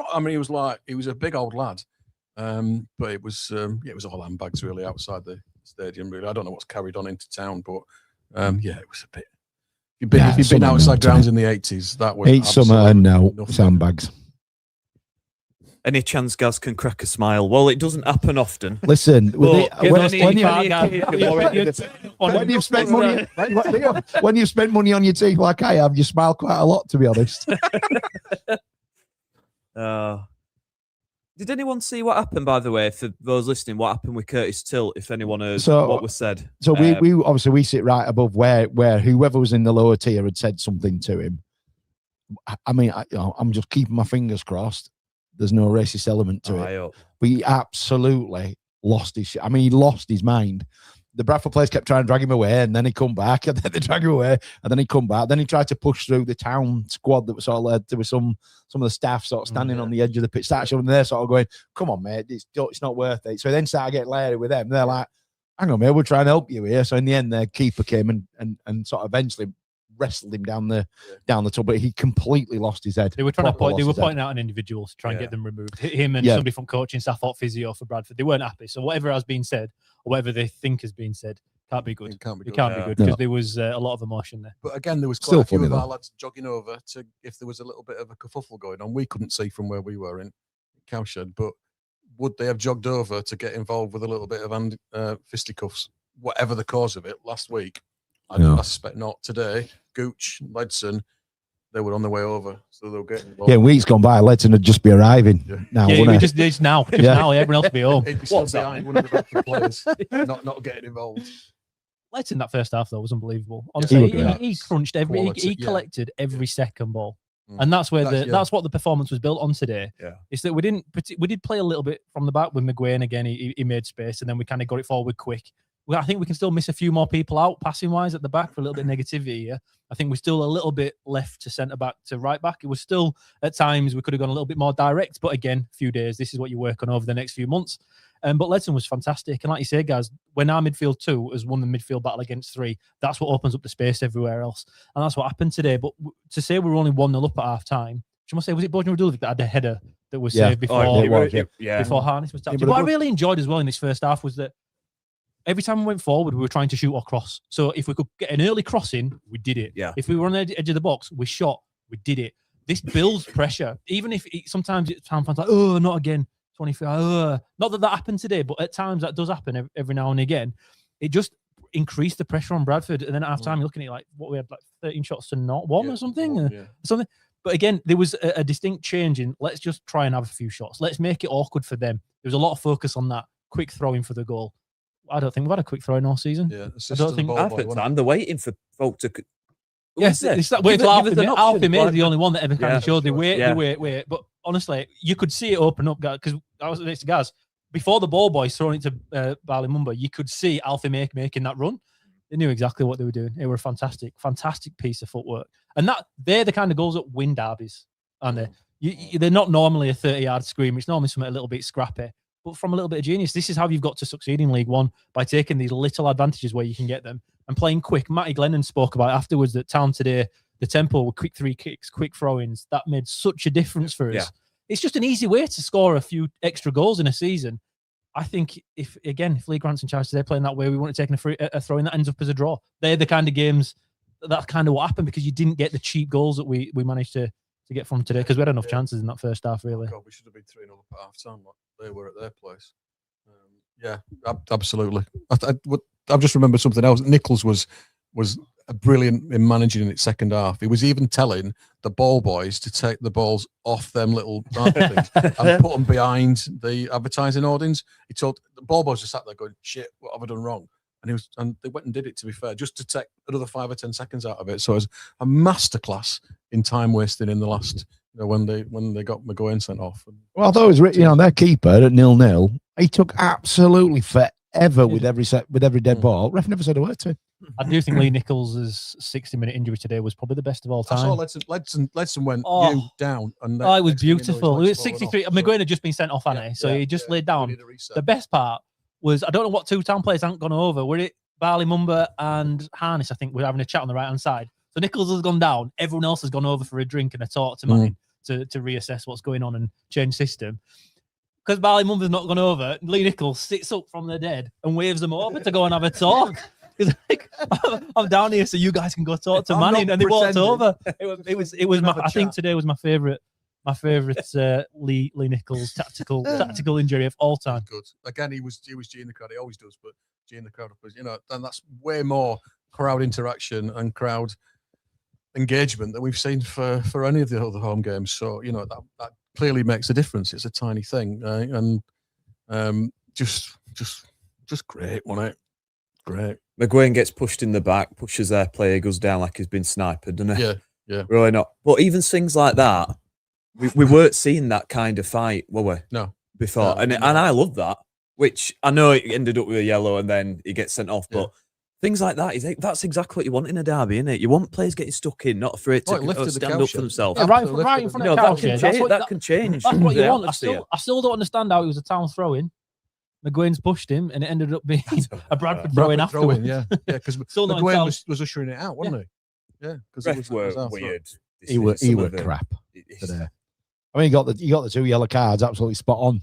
a big old lad. But it was all handbags really outside the stadium. Really, I don't know what's carried on into town, but it was a bit. If you've been outside grounds in the 80s, that was 8 summer and now sandbags. Any chance Gaz can crack a smile? Well, it doesn't happen often. Listen, when you've spent money on your teeth like I have, you smile quite a lot, to be honest. Did anyone see what happened, by the way, for those listening, what happened with Curtis Till, if anyone heard what was said? So we obviously we sit right above where whoever was in the lower tier had said something to him. I mean, I'm just keeping my fingers crossed. There's no racist element to it. But he absolutely lost his shit. I mean, he lost his mind. The Bradford players kept trying to drag him away, and then he come back, and then they drag him away, and then he come back. Then he tried to push through the town squad that was sort of led. There was some of the staff sort of standing on the edge of the pitch, start showing there, sort of going, "Come on, mate, it's not worth it." So then started getting layered with them. They're like, "Hang on, mate, we're trying to help you here." So in the end, their keeper came and sort of eventually wrestled him down the tub, but he completely lost his head. They were trying to pointing out an individual to try and get them removed. Him and somebody from coaching staff or physio for Bradford. They weren't happy. So whatever has been said, or whatever they think has been said, can't be good. It can't be good because there was a lot of emotion there. But again, there was quite a few of our lads jogging over to if there was a little bit of a kerfuffle going on. We couldn't see from where we were in Cowshed, but would they have jogged over to get involved with a little bit of fisticuffs, whatever the cause of it, last week? I suspect not. Today, Gooch, Ledson, they were on their way over, so they'll get involved. Yeah, weeks gone by, Ledson would just be arriving now. Just now. Everyone else will be home. He'd be still behind one of the Bradford players, not getting involved. Ledson that first half though was unbelievable. Honestly, he crunched he collected every second ball. And that's where that's what the performance was built on today. Yeah. Is that we did play a little bit from the back with McGuane again. He made space, and then we kind of got it forward quick. Well, I think we can still miss a few more people out passing wise at the back for a little bit of negativity here. I think we're still a little bit left to centre back to right back. It was still at times we could have gone a little bit more direct, but again, a few days. This is what you work on over the next few months. But Ledson was fantastic, and like you say, guys, when our midfield 2 has won the midfield battle against 3, that's what opens up the space everywhere else, and that's what happened today. But to say we were only 1-0 up at half time, I must say, was it Bojan Radulovic that had the header that was saved before Harness was tapped? What I really enjoyed as well in this first half was that every time we went forward, we were trying to shoot or cross. So if we could get an early crossing, we did it. Yeah. If we were on the edge of the box, we shot, we did it. This builds pressure. Even if sometimes it's fans like, oh, not again, 25. Not that happened today, but at times that does happen every now and again. It just increased the pressure on Bradford. And then at half time, you're looking at we had 13 shots to not one or something. Something. But again, there was a distinct change in let's just try and have a few shots. Let's make it awkward for them. There was a lot of focus on that quick throwing for the goal. I don't think we've had a quick throw in all season. Yeah, I don't think they're waiting for folk to. Yes, it's that wait for Alfie May is the only one that ever kind of showed the wait. But honestly, you could see it open up, because I was next to Gaz before the ball boys throwing it to Bali Mumba. You could see Alfie May making that run. They knew exactly what they were doing. They were a fantastic piece of footwork, and they're the kind of goals that win derbies, aren't they? They're not normally a 30-yard scream. It's normally something a little bit scrappy. But from a little bit of genius, this is how you've got to succeed in League One, by taking these little advantages where you can get them and playing quick. Matty Glennon spoke about afterwards that Town today, the tempo with quick 3 kicks, quick throw-ins, that made such a difference for us. Yeah. It's just an easy way to score a few extra goals in a season. I think if Lee Grant's in charge today playing that way, we want to take a throw-in that ends up as a draw. They're the kind of games that's kind of what happened, because you didn't get the cheap goals that we managed to get from today, because we had enough chances in that first half, really. God, we should have been 3-0 up at half time like they were at their place. Absolutely. I've just remembered something else. Nichols was brilliant in managing in its second half. He was even telling the ball boys to take the balls off them little things and put them behind the advertising hoardings. He told the ball boys just sat there going, "Shit, what have I done wrong?" And they went and did it, to be fair, just to take another 5 or 10 seconds out of it. So it was a masterclass in time wasting in the last, when they got McGowan sent off. Well, I thought it was, their keeper at 0-0, he took absolutely forever with every dead ball. Ref never said a word to him. I do think Lee Nichols' 60-minute injury today was probably the best of all time. I saw Ledson went down. And it was beautiful. It was 63. McGowan had just been sent off, hadn't he? So he just laid down. The best part was, I don't know what two town players hadn't gone over. Were it Barley Mumba and Harness? I think were having a chat on the right-hand side. So Nichols has gone down. Everyone else has gone over for a drink and a talk to mine to reassess what's going on and change system. Because Barley Mumba's not gone over, Lee Nichols sits up from the dead and waves them over to go and have a talk. He's like, I'm down here so you guys can go talk to Manning, and they walked over. It was my, I think today was my favourite Lee Nichols tactical injury of all time. Good. Again, he was G in the crowd. He always does, but G in the crowd was, and that's way more crowd interaction and crowd engagement than we've seen for any of the other home games. So that clearly makes a difference. It's a tiny thing, and just great, wasn't it? Great. McGowan gets pushed in the back, pushes their player, goes down like he's been sniped, doesn't he? Yeah. Really not. But even things like that, we weren't seeing that kind of fight, were we? No. Before. And I love that, which I know it ended up with a yellow and then he gets sent off, but things like that, that's exactly what you want in a derby, isn't it? You want players getting stuck in, not afraid to stand up for themselves. Yeah, right in front of the couch. That can change. That's what you want. I still don't understand how it was a town throw-in. McGowan's pushed him, and it ended up being a Bradford throw-in afterwards. Yeah, because McGowan was ushering it out, wasn't he? Yeah, because it was weird. He were crap today. I mean, he got the 2 yellow cards absolutely spot on.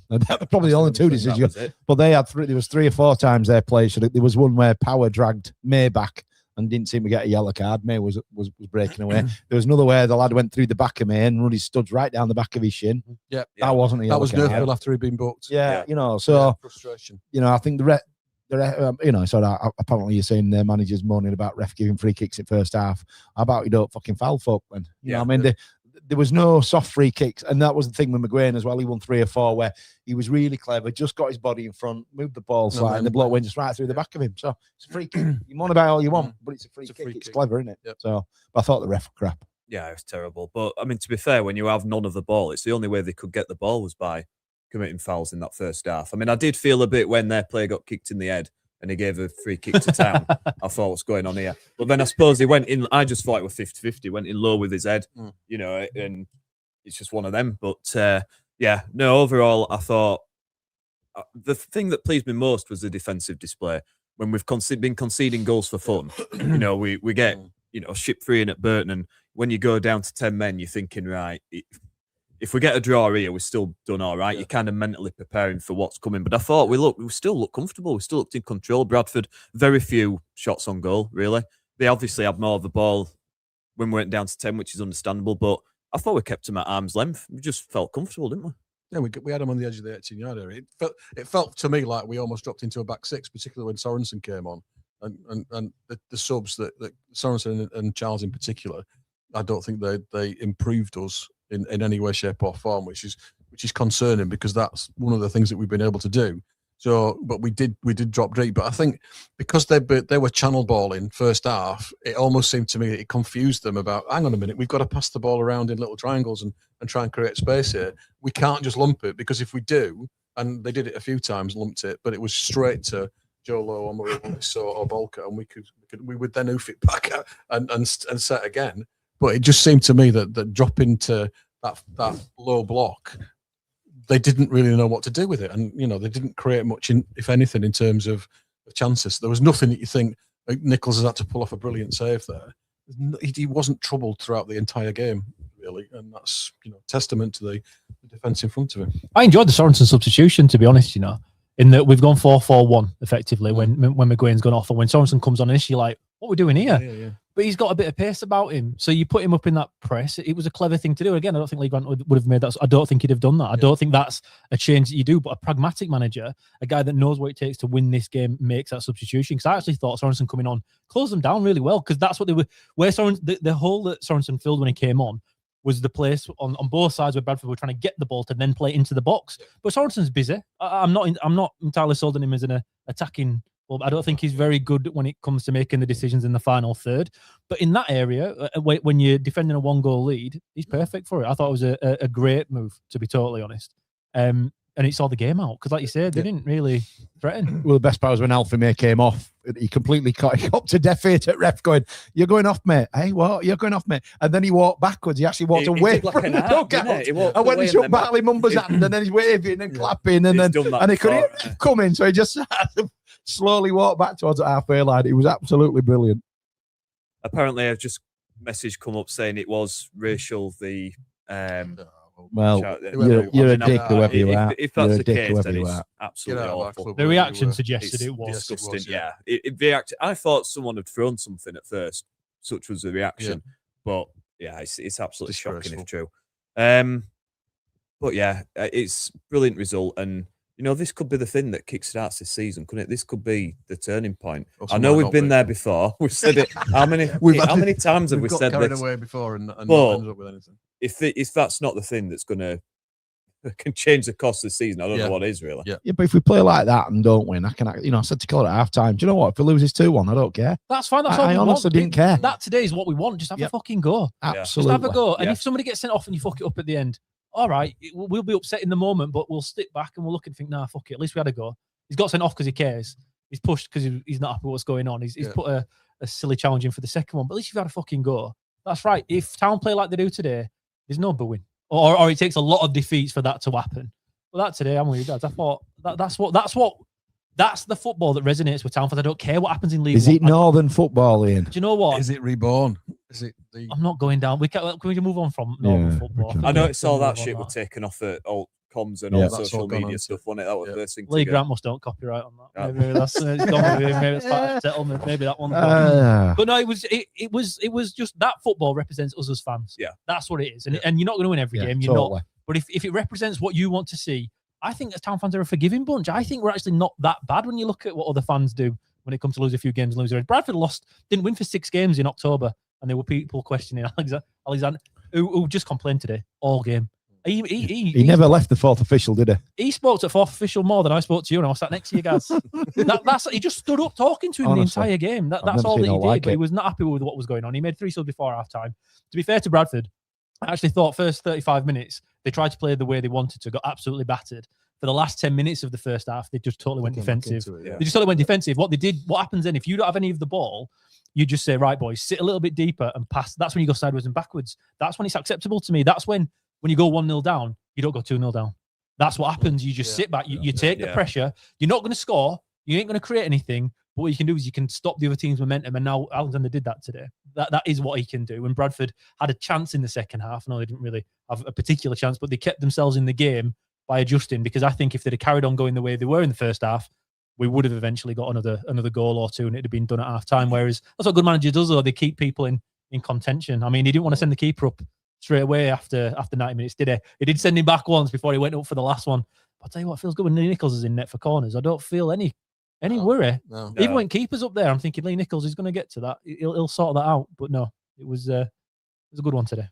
Probably the only 2 decisions. But they had there was 3 or 4 times they played. So there was one where Power dragged May back and didn't seem to get a yellow card. May was breaking away. There was another where the lad went through the back of May and run his studs right down the back of his shin. Yeah, that wasn't a yellow card. That was Nerfville after he'd been booked. Yeah, so frustration. I think apparently you're saying their managers moaning about ref giving free kicks in first half. How about you don't fucking foul folk then? You know what I mean? There was no soft free kicks, and that was the thing with McGowan as well. He won 3 or 4 where he was really clever, just got his body in front, moved the ball slightly, and the bloke went just right through the back of him. So it's a free kick. You moan about all you want, but it's a free kick. It's clever, isn't it? Yep. So I thought the ref were crap. Yeah, it was terrible. But I mean, to be fair, when you have none of the ball, it's the only way they could get the ball was by committing fouls in that first half. I mean, I did feel a bit when their player got kicked in the head and he gave a free kick to Town. I thought, what's going on here? But then I suppose he went in. I just thought it was 50-50. Went in low with his head, and it's just one of them. But overall, I thought the thing that pleased me most was the defensive display. When we've been conceding goals for fun, we get ship free in at Burton, and when you go down to 10 men, you're thinking, right, if we get a draw here, we're still done all right. You're kind of mentally preparing for what's coming. But I thought we still looked comfortable. We still looked in control. Bradford, very few shots on goal, really. They obviously had more of the ball when we went down to 10, which is understandable. But I thought we kept them at arm's length. We just felt comfortable, didn't we? Yeah, we had them on the edge of the 18-yard area. It felt to me like we almost dropped into a back 6, particularly when Sorensen came on. And the subs that Sorensen and Charles in particular, I don't think they improved us in any way, shape or form, which is concerning, because that's one of the things that we've been able to do. So, but we did drop deep. But I think because they were channel balling first half, it almost seemed to me that it confused them about, hang on a minute, we've got to pass the ball around in little triangles and try and create space here. We can't just lump it, because if we do, and they did it a few times, lumped it, but it was straight to Joe Lowe or Murray or Bolker, and we would then oof it back and set again. But it just seemed to me that dropping to that low block, they didn't really know what to do with it, and they didn't create much, if anything, in terms of chances. There was nothing that you think Nichols has had to pull off a brilliant save there. He wasn't troubled throughout the entire game, really, and that's testament to the defence in front of him. I enjoyed the Sorensen substitution, to be honest. In that we've gone 4-4-1 effectively when McGowan's gone off, and when Sorensen comes on, and you're like, what are we doing here? Yeah. but he's got a bit of pace about him. So you put him up in that press. It was a clever thing to do. Again, I don't think Lee Grant would have made that. I don't think he'd have done that. I don't think that's a change that you do. But a pragmatic manager, a guy that knows what it takes to win this game, makes that substitution. Because I actually thought Sorensen coming on closed them down really well. Because that's what they were. Where the hole that Sorensen filled when he came on was the place on both sides where Bradford were trying to get the ball to then play into the box. But Sorensen's busy. I'm not entirely sold on him as an attacking. Well, I don't think he's very good when it comes to making the decisions in the final third. But in that area, when you're defending a 1-goal lead, he's perfect for it. I thought it was a great move, to be totally honest. And it saw the game out because, like you said, they didn't really threaten. Well, the best part was when Alfie May came off. He completely got to deaf ear to ref going, "You're going off, mate. Hey, what? You're going off, mate." And then he walked backwards. He actually walked away from the dugout. And when he shook Bartley Mumba's hand, and then he's waving and clapping, and he couldn't hear him coming, so he just slowly walked back towards the halfway line. It was absolutely brilliant. Apparently, I've just message come up saying it was racial. Well, you're a dick, whoever you are. If that's the case, then it's absolutely awful. The reaction suggested it was disgusting. I thought someone had thrown something at first, such was the reaction. But yeah, it's absolutely shocking if true. But yeah, it's brilliant result, and this could be the thing that kickstarts this season, couldn't it? This could be the turning point. I know we've been there before. We've said it. How many times have we said carried this? away before and not ended up with anything. If that's not the thing that's can change the cost of the season, I don't know what is really. Yeah, but if we play like that and don't win, I said to Cole at half time, do you know what? If we lose this 2-1, I don't care. That's fine. That's all I honestly didn't care. That today is what we want. Just have a fucking go. Absolutely. Just have a go. And if somebody gets sent off and you fuck it up at the end, all right, we'll be upset in the moment, but we'll stick back and we'll look and think, nah, fuck it. At least we had a go. He's got sent off because he cares. He's pushed because he's not happy with what's going on. He's put a silly challenge in for the second one, but at least you've had a fucking go. That's right. If Town play like they do today, there's no booing. Or it takes a lot of defeats for that to happen. Well, that today, I'm with you guys. I thought that's the football that resonates with Town fans. I don't care what happens in League Is One. it Northern football, Ian? Do you know what? Is it reborn? Is it? I'm not going down. Can we move on from Northern football? I know it's all that shit were taken off at all comms and all social media stuff, wasn't it? That was the first thing. Lee Grant must don't copyright on that. Maybe that's maybe it's part of settlement. Maybe that one. But no, it was just that football represents us as fans. Yeah, that's what it is. And you're not going to win every game. You're not. But if it represents what you want to see, I think as Town fans are a forgiving bunch. I think we're actually not that bad when you look at what other fans do when it comes to lose a few games and lose. Bradford didn't win for 6 games in October, and there were people questioning Alexander, who just complained today all game. He never left the fourth official, did he? He spoke to fourth official more than I spoke to you, and I was sat next to you guys. He just stood up talking to him the entire game. That's all that he did. But he was not happy with what was going on. He made 3 subs before half time. To be fair to Bradford, I actually thought first 35 minutes they tried to play the way they wanted to, got absolutely battered. For the last 10 minutes of the first half, they just totally went defensive. They just totally went defensive. What happens then, if you don't have any of the ball, you just say, right, boys, sit a little bit deeper and pass. That's when you go sideways and backwards. That's when it's acceptable to me. That's when you go 1-0 down, you don't go 2-0 down. That's what happens. You just sit back. You take the pressure. You're not going to score. You ain't going to create anything. But what you can do is you can stop the other team's momentum. And now Alexander did that today. That is what he can do. And Bradford had a chance in the second half. No, they didn't really have a particular chance, but they kept themselves in the game by adjusting, because I think if they'd have carried on going the way they were in the first half, we would have eventually got another goal or two and it'd have been done at half time. Whereas that's what a good manager does, though. They keep people in contention. I mean, he didn't want to send the keeper up straight away after 90 minutes, did he? He did send him back once before he went up for the last one. But I'll tell you what, it feels good when Lee Nichols is in net for corners. I don't feel any worry. No. Even when keeper's up there, I'm thinking Lee Nichols is going to get to that. He'll sort that out. But no, it was a good one today.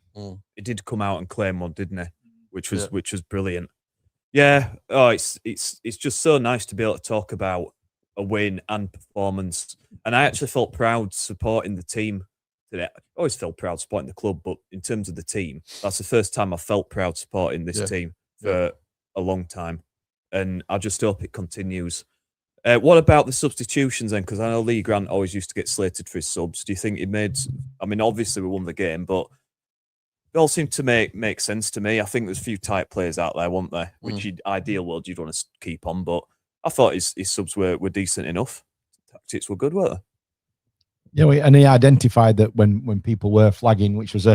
He did come out and claim one, didn't he? Which was brilliant. Yeah. Oh, it's just so nice to be able to talk about a win and performance. And I actually felt proud supporting the team today. I always felt proud supporting the club, but in terms of the team, that's the first time I felt proud supporting this team for a long time. And I just hope it continues. What about the substitutions then? Because I know Lee Grant always used to get slated for his subs. Do you think he made... I mean, obviously we won the game, but they all seem to make sense to me. I think there's a few tight players out there, weren't there? Which ideal world you'd want to keep on, but I thought his subs were decent enough. Tactics were good, weren't they? Yeah, and he identified that when people were flagging, which was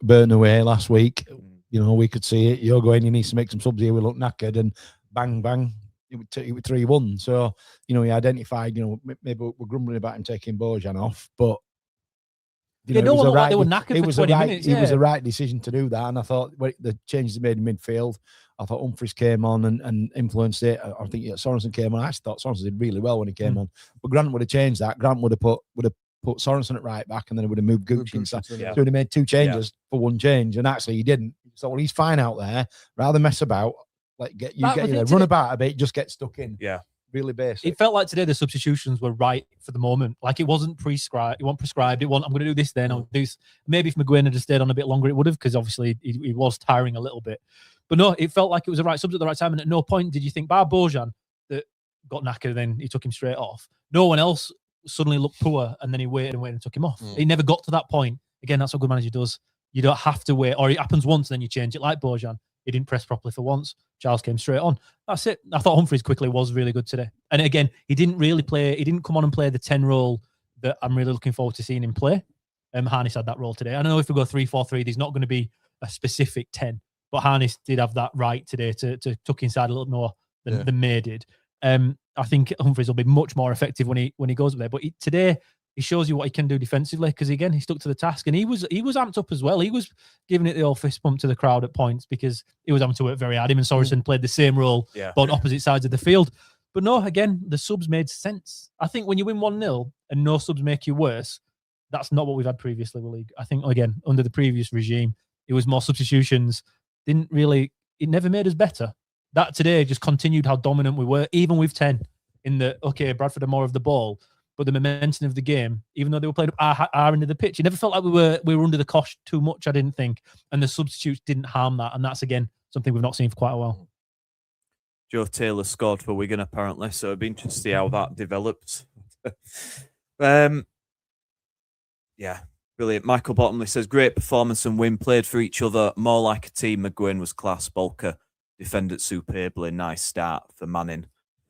burn away last week, we could see it. You're going, you need to make some subs here, we look knackered, and bang, bang, it was 3-1. So, he identified, maybe we're grumbling about him taking Bojan off, but You know, no it was one a looked like right, they were knackered it for was 20 a right, minutes. it was Yeah. a right decision to do that. And I thought the changes they made in midfield, I thought Humphries came on and influenced it. I think Sorensen came on. I actually thought Sorensen did really well when he came on. But Grant would have changed that. Grant would have put Sorensen at right back, and then he would have moved Gucci inside. So he made 2 changes for 1 change, and actually he didn't. So well, he's fine out there. Rather mess about, like get you there, run about a bit, just get stuck in. Yeah. Really basic. It felt like today the substitutions were right for the moment. Like it wasn't prescribed. It wasn't prescribed. It wasn't, I'm going to do this then. I'll do this. Maybe if McGuinn had just stayed on a bit longer, it would have, because obviously he was tiring a little bit. But no, it felt like it was the right subject at the right time. And at no point did you think, bar Bojan, that got knackered and then he took him straight off. No one else suddenly looked poor and then he waited and took him off. He never got to that point. Again, that's what a good manager does. You don't have to wait, or it happens once and then you change it, like Bojan. He didn't press properly for once. Charles came straight on. That's it. I thought Humphries quickly was really good today. And again, he didn't come on and play the 10 role that I'm really looking forward to seeing him play. Harness had that role today. I don't know if we go 3-4-3, there's not going to be a specific 10, but Harness did have that right today to tuck inside a little more than May did. I think Humphries will be much more effective when he goes up there. But today, he shows you what he can do defensively, because again, he stuck to the task, and he was amped up as well. He was giving it the old fist pump to the crowd at points because he was having to work very hard. Him and Sorensen played the same role, but on opposite sides of the field. But no, again, the subs made sense. I think when you win 1-0 and no subs make you worse, that's not what we've had previously with the league. I think, again, under the previous regime, it was more substitutions. It never made us better. That today just continued how dominant we were, even with 10 in the, okay, Bradford are more of the ball, but the momentum of the game, even though they were playing up our end of the pitch, it never felt like we were under the cosh too much, I didn't think. And the substitutes didn't harm that. And that's, again, something we've not seen for quite a while. Joe Taylor scored for Wigan, apparently, so it'd be interesting to see how that develops. Yeah, brilliant. Michael Bottomley says, great performance and win, played for each other, more like a team. McGuinn was class. Bolker defended superbly. Nice start for Manning.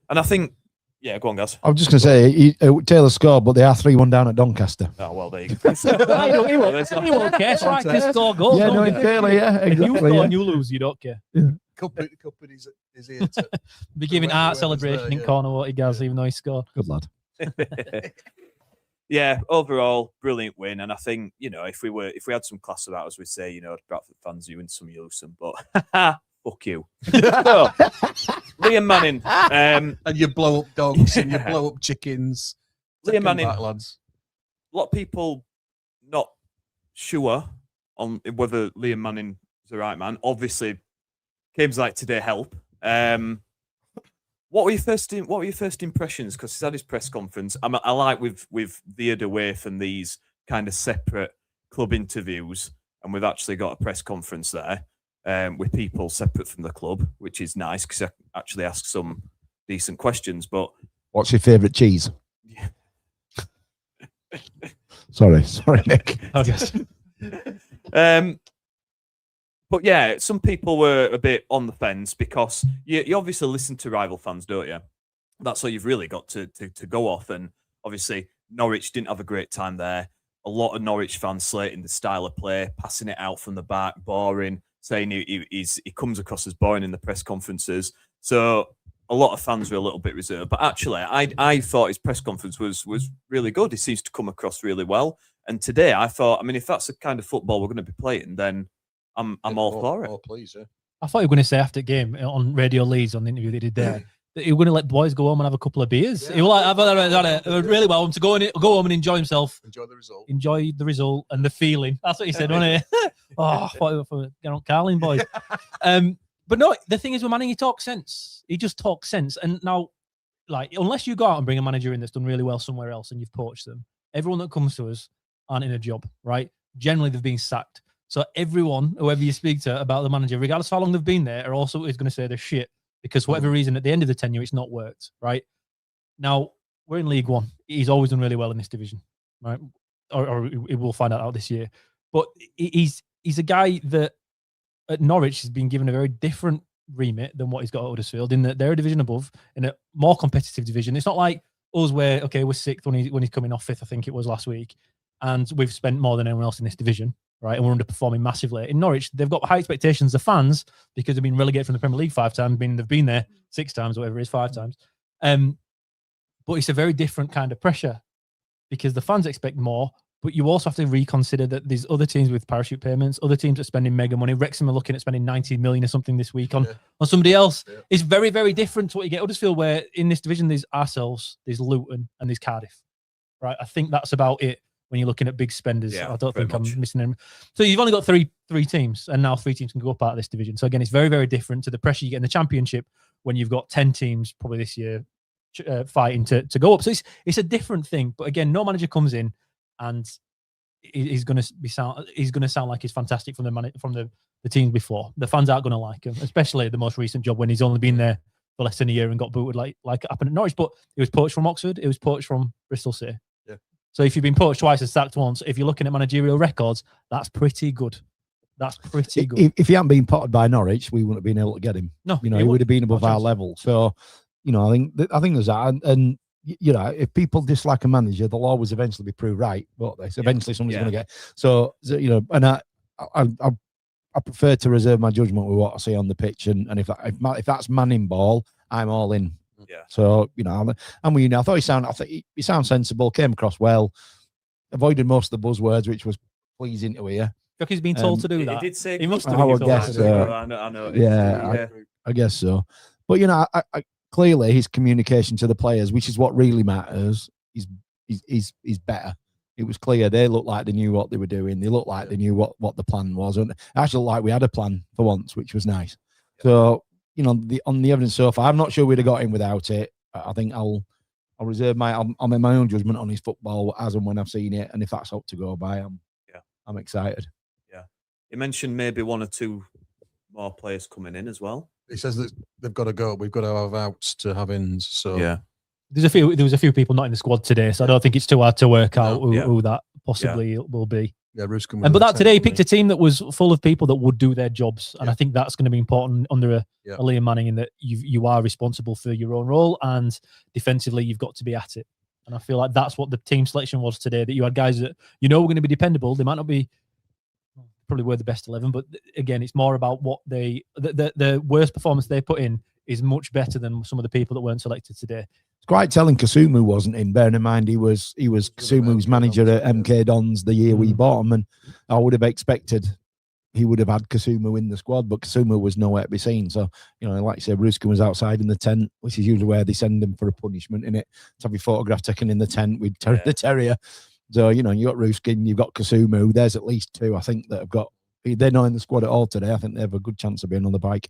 And I think, yeah, go on, guys. I was just going to say, Taylor scored, but they are 3-1 down at Doncaster. Oh, well, there you go. He won't care. Strikers score goals. Yeah, no, Taylor, yeah, If you exactly. score and you lose, you don't care. Yeah. Cup in his ear. Be giving art celebration in corner what he does, even though he scored. Good lad. Yeah, overall, brilliant win. And I think, if we had some class about us, we'd say, Bradford fans, you win some, you lose some. But fuck you. So, Liam Manning. And you blow up dogs and you blow up chickens. Liam Manning. Back, lads. A lot of people not sure on whether Liam Manning is the right man. Obviously, games like today help. What were your first impressions? Because he's had his press conference. I like we've veered away from these kind of separate club interviews, and we've actually got a press conference there with people separate from the club, which is nice because I actually ask some decent questions. But what's your favourite cheese? Yeah. Sorry, Nick. But yeah, some people were a bit on the fence because you obviously listen to rival fans, don't you? That's all you've really got to go off. And obviously, Norwich didn't have a great time there. A lot of Norwich fans slating the style of play, passing it out from the back, boring, saying he comes across as boring in the press conferences. So a lot of fans were a little bit reserved. But actually, I thought his press conference was really good. He seems to come across really well. And today, I thought, if that's the kind of football we're going to be playing, then I'm all for it. Oh, please, yeah. I thought you were going to say after the game on Radio Leeds on the interview they did there that you were going to let boys go home and have a couple of beers. Yeah. He was like, I've had really well to go home and enjoy himself. Enjoy the result. Enjoy the result and the feeling. That's what he said, wasn't it? I thought you were for Carling boys. But no, the thing is with Manning, he talks sense. He just talks sense. And now, unless you go out and bring a manager in that's done really well somewhere else and you've poached them, everyone that comes to us aren't in a job, right? Generally, they've been sacked. So everyone, whoever you speak to about the manager, regardless of how long they've been there, are also is going to say they're shit because for whatever reason, at the end of the tenure, it's not worked, right? Now, we're in League One. He's always done really well in this division, right? Or we'll find out this year. But he's a guy that at Norwich has been given a very different remit than what he's got at Huddersfield, in that they're a division above, in a more competitive division. It's not like us where, okay, we're sixth when he's coming off fifth, I think it was last week, and we've spent more than anyone else in this division, right? And we're underperforming massively. In Norwich, they've got high expectations, the fans, because they've been relegated from the Premier League 5 times. They've been there 6 times, whatever it is, 5 times. But it's a very different kind of pressure because the fans expect more, But you also have to reconsider that there's other teams with parachute payments, other teams are spending mega money. Wrexham are looking at spending 90 million or something this week on somebody else. Yeah. It's very, very different to what you get. Huddersfield, where in this division there's ourselves, there's Luton, and there's Cardiff. Right? I think that's about it when you're looking at big spenders. Yeah, I don't think I'm missing them. So you've only got three teams, and now 3 teams can go up out of this division. So again, it's very, very different to the pressure you get in the Championship when you've got 10 teams probably this year fighting to go up. So it's a different thing. But again, no manager comes in and he's going to sound like he's fantastic from the teams before. The fans aren't going to like him, especially the most recent job when he's only been there for less than a year and got booted like it happened at Norwich. But it was poached from Oxford. It was poached from Bristol City. Yeah. So if you've been poached twice and sacked once, if you're looking at managerial records, that's pretty good. That's pretty good. If he hadn't been potted by Norwich, we wouldn't have been able to get him. No, he would have been above our level. So, I think there's that. And if people dislike a manager, they'll always eventually be proved right, won't they? So eventually somebody's going to get. So, and I prefer to reserve my judgment with what I see on the pitch, and if that's manning ball, I'm all in. Yeah. So I thought he sounds sensible, came across well, avoided most of the buzzwords, which was pleasing to hear. Look, he's been told to do that. He did say he must have. I would guess. I know. Yeah, I guess so. But I clearly his communication to the players, which is what really matters, is better. It was clear they looked like they knew what they were doing. They looked like they knew what the plan was, and actually like we had a plan for once, which was nice. So on the evidence so far, I'm not sure we'd have got him without it. I think I'll reserve I'll make my own judgment on his football as and when I've seen it, and if that's up to go by, I'm excited. Yeah, you mentioned maybe 1 or 2 more players coming in as well. He says that they've got to go. We've got to have outs to have ins. So yeah, there was a few people not in the squad today, so I don't think it's too hard to work out who that possibly will be. Yeah, Bruce can. But that today he picked a team that was full of people that would do their jobs, and I think that's going to be important under a Liam Manning, in that you are responsible for your own role, and defensively you've got to be at it. And I feel like that's what the team selection was today. That you had guys that were going to be dependable. They might not be. Probably were the best 11, but again, it's more about what the worst performance they put in is much better than some of the people that weren't selected today. It's quite telling Kasumu wasn't in, bearing in mind he was Kasumu's manager at MK Dons the year we bought him, and I would have expected he would have had Kasumu in the squad, but Kasumu was nowhere to be seen. So, like I said, Ruskin was outside in the tent, which is usually where they send him for a punishment, in it, to have your photograph taken in the tent with the terrier. So, you got Ruskin, you've got Kasumu. There's at least 2, I think, that have got. They're not in the squad at all today. I think they have a good chance of being on the bike.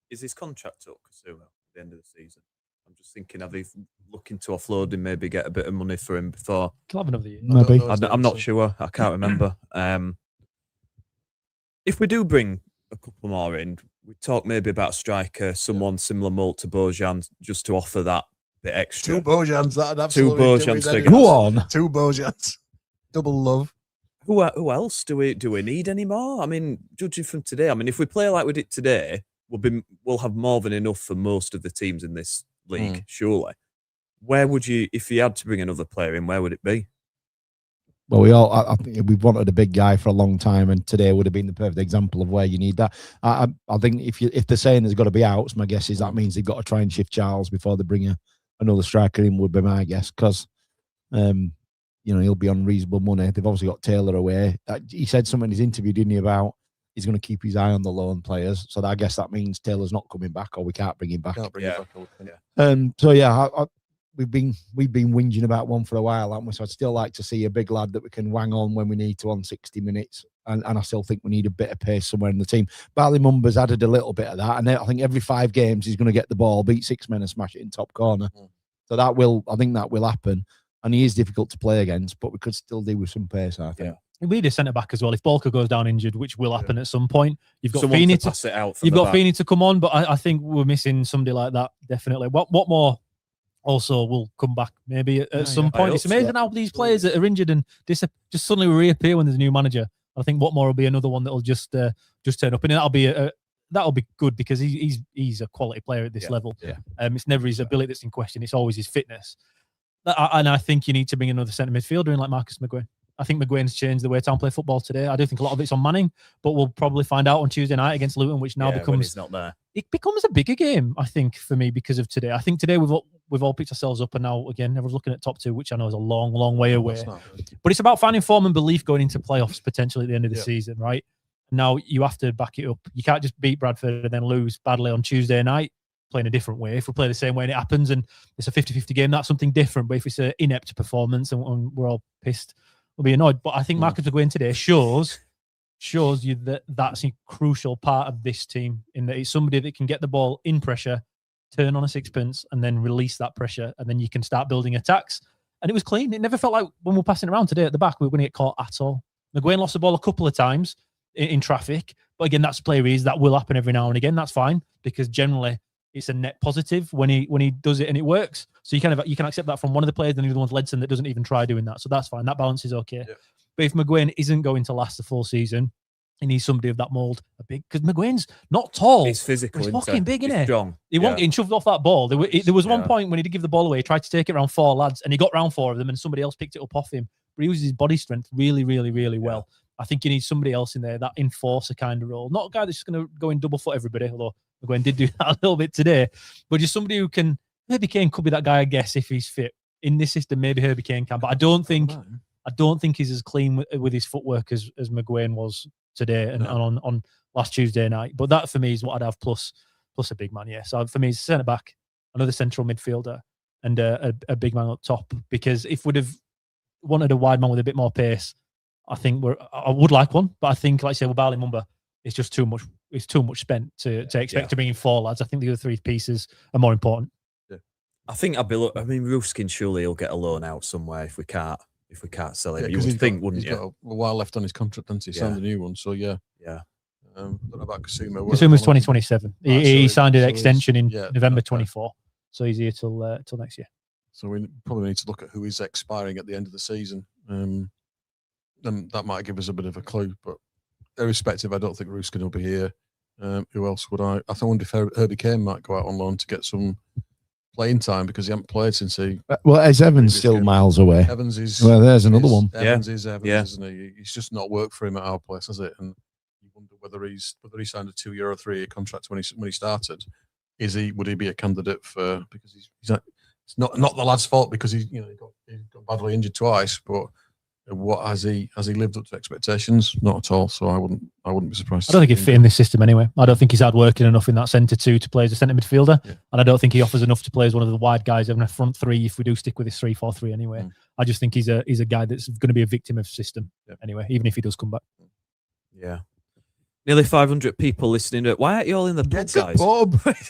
Is his contract up, Kasumu, at the end of the season? I'm just thinking, are they looking to offload him, maybe get a bit of money for him before? He'll have another year. Maybe. I'm not sure. I can't remember. If we do bring a couple more in, we talk maybe about a striker, someone similar mold to Bojan, just to offer that bit extra. 2 Bojans, that'd absolutely 2 Bojans. Go on. 2 Bojans. Double love. Who else do we need anymore? I mean, judging from today, if we play like we did today, we'll have more than enough for most of the teams in this league, surely. Where would you, if you had to bring another player in, where would it be? Well, I think we've wanted a big guy for a long time, and today would have been the perfect example of where you need that. I think if they're saying there's got to be outs, my guess is that means they've got to try and shift Charles before they bring another striker in, would be my guess, because he'll be on reasonable money. They've obviously got Taylor away. He said something in his interview, didn't he, about he's going to keep his eye on the loan players. So I guess that means Taylor's not coming back, or we can't bring him back. We've been whinging about one for a while, haven't we? So I'd still like to see a big lad that we can wang on when we need to on 60 minutes. And I still think we need a bit of pace somewhere in the team. Barley Mumba's added a little bit of that. And I think every 5 games he's going to get the ball, beat 6 men and smash it in top corner. So I think that will happen. And he is difficult to play against, but we could still do with some pace, I think. We need a centre back as well. If Balker goes down injured, which will happen at some point, you've got someone Feeney to pass it out. You've got Feeney to come on, but I think we're missing somebody like that, definitely. What more also will come back maybe at some point. It's amazing how these players that are injured and just suddenly reappear when there's a new manager. I think Watmore will be another one that'll just turn up, and that'll be good because he's a quality player at this level. Yeah. It's never his ability that's in question; it's always his fitness. And I think you need to bring another centre midfielder in like Marcus McGuane. I think McGuane's changed the way Town play football today. I do think a lot of it's on Manning, but we'll probably find out on Tuesday night against Luton, which now becomes not there. It becomes a bigger game, I think, for me because of today. I think today we've all picked ourselves up, and now again everyone's looking at top 2, which I know is a long, long way away. That's not- But it's about finding form and belief going into playoffs potentially at the end of the season, right? Now you have to back it up. You can't just beat Bradford and then lose badly on Tuesday night, playing a different way. If we play the same way and it happens and it's a 50-50 game, that's something different. But if it's an inept performance and we're all pissed, we'll be annoyed. But I think Marcus McGuinn today shows you that that's a crucial part of this team, in that it's somebody that can get the ball in pressure, turn on a sixpence, and then release that pressure, and then you can start building attacks. And it was clean. It never felt like when we're passing around today at the back, we were going to get caught at all. McGuinn lost the ball a couple of times in traffic, but again, that's player is that will happen every now and again. That's fine, because generally it's a net positive when he does it and it works. So you can accept that from one of the players, and the other one's Ledson that doesn't even try doing that. So that's fine. That balance is okay. Yeah. But if McGuinn isn't going to last the full season, he needs somebody of that mould, because McGuinn's not tall. He's physical. He's fucking big, isn't he? Strong. He won't get shoved off that ball. There was one point when he did give the ball away, he tried to take it around 4 lads, and he got round 4 of them, and somebody else picked it up off him. But he uses his body strength really, really, really well. I think you need somebody else in there, that enforcer kind of role. Not a guy that's just going to go in double foot everybody, although McGuinn did do that a little bit today. But just somebody who can, Herbie Kane could be that guy, I guess, if he's fit. In this system, maybe Herbie Kane can. But I don't think he's as clean with his footwork as McGuinn was today and on last Tuesday night. But that for me is what I'd have plus a big man. Yeah. So for me, it's centre back, another central midfielder, and a big man up top. Because if we'd have wanted a wide man with a bit more pace, I think I would like one. But I think, like I say, with Bali Mumba, it's just too much. It's too much spent to expect to bring in 4 lads. I think the other 3 pieces are more important. Yeah. I think Ruskin surely he'll get a loan out somewhere if we can't sell him. You would think, wouldn't you? He's got a while left on his contract, hasn't he? Signed a new one, so yeah. Don't know about Kasuma. Kasuma's 2027. He signed an extension in November 24, so he's here till next year. So we probably need to look at who is expiring at the end of the season. And that might give us a bit of a clue. But irrespective, I don't think Ruskin will be here. Who else would I wonder if Herbie Kane might go out on loan to get some playing time, because he hasn't played since he. Well, is Evans still miles away? Evans is. Well, there's another one. Evans is Evans, isn't he? He's just not worked for him at our place, has it? And you wonder whether he signed a 2-year or 3-year contract when he started. Would he be a candidate for? Because he's not the lad's fault, because he got badly injured twice, but. What has he lived up to expectations? Not at all. So I wouldn't be surprised. I don't think he'd fit in this system anyway. I don't think he's hard working enough in that centre 2 to play as a centre midfielder, and I don't think he offers enough to play as one of the wide guys in a front 3 if we do stick with this 3-4-3 anyway. I just think he's a guy that's going to be a victim of system anyway, even if he does come back. Yeah. Nearly 500 people listening to it. Why aren't you all in the pub, guys?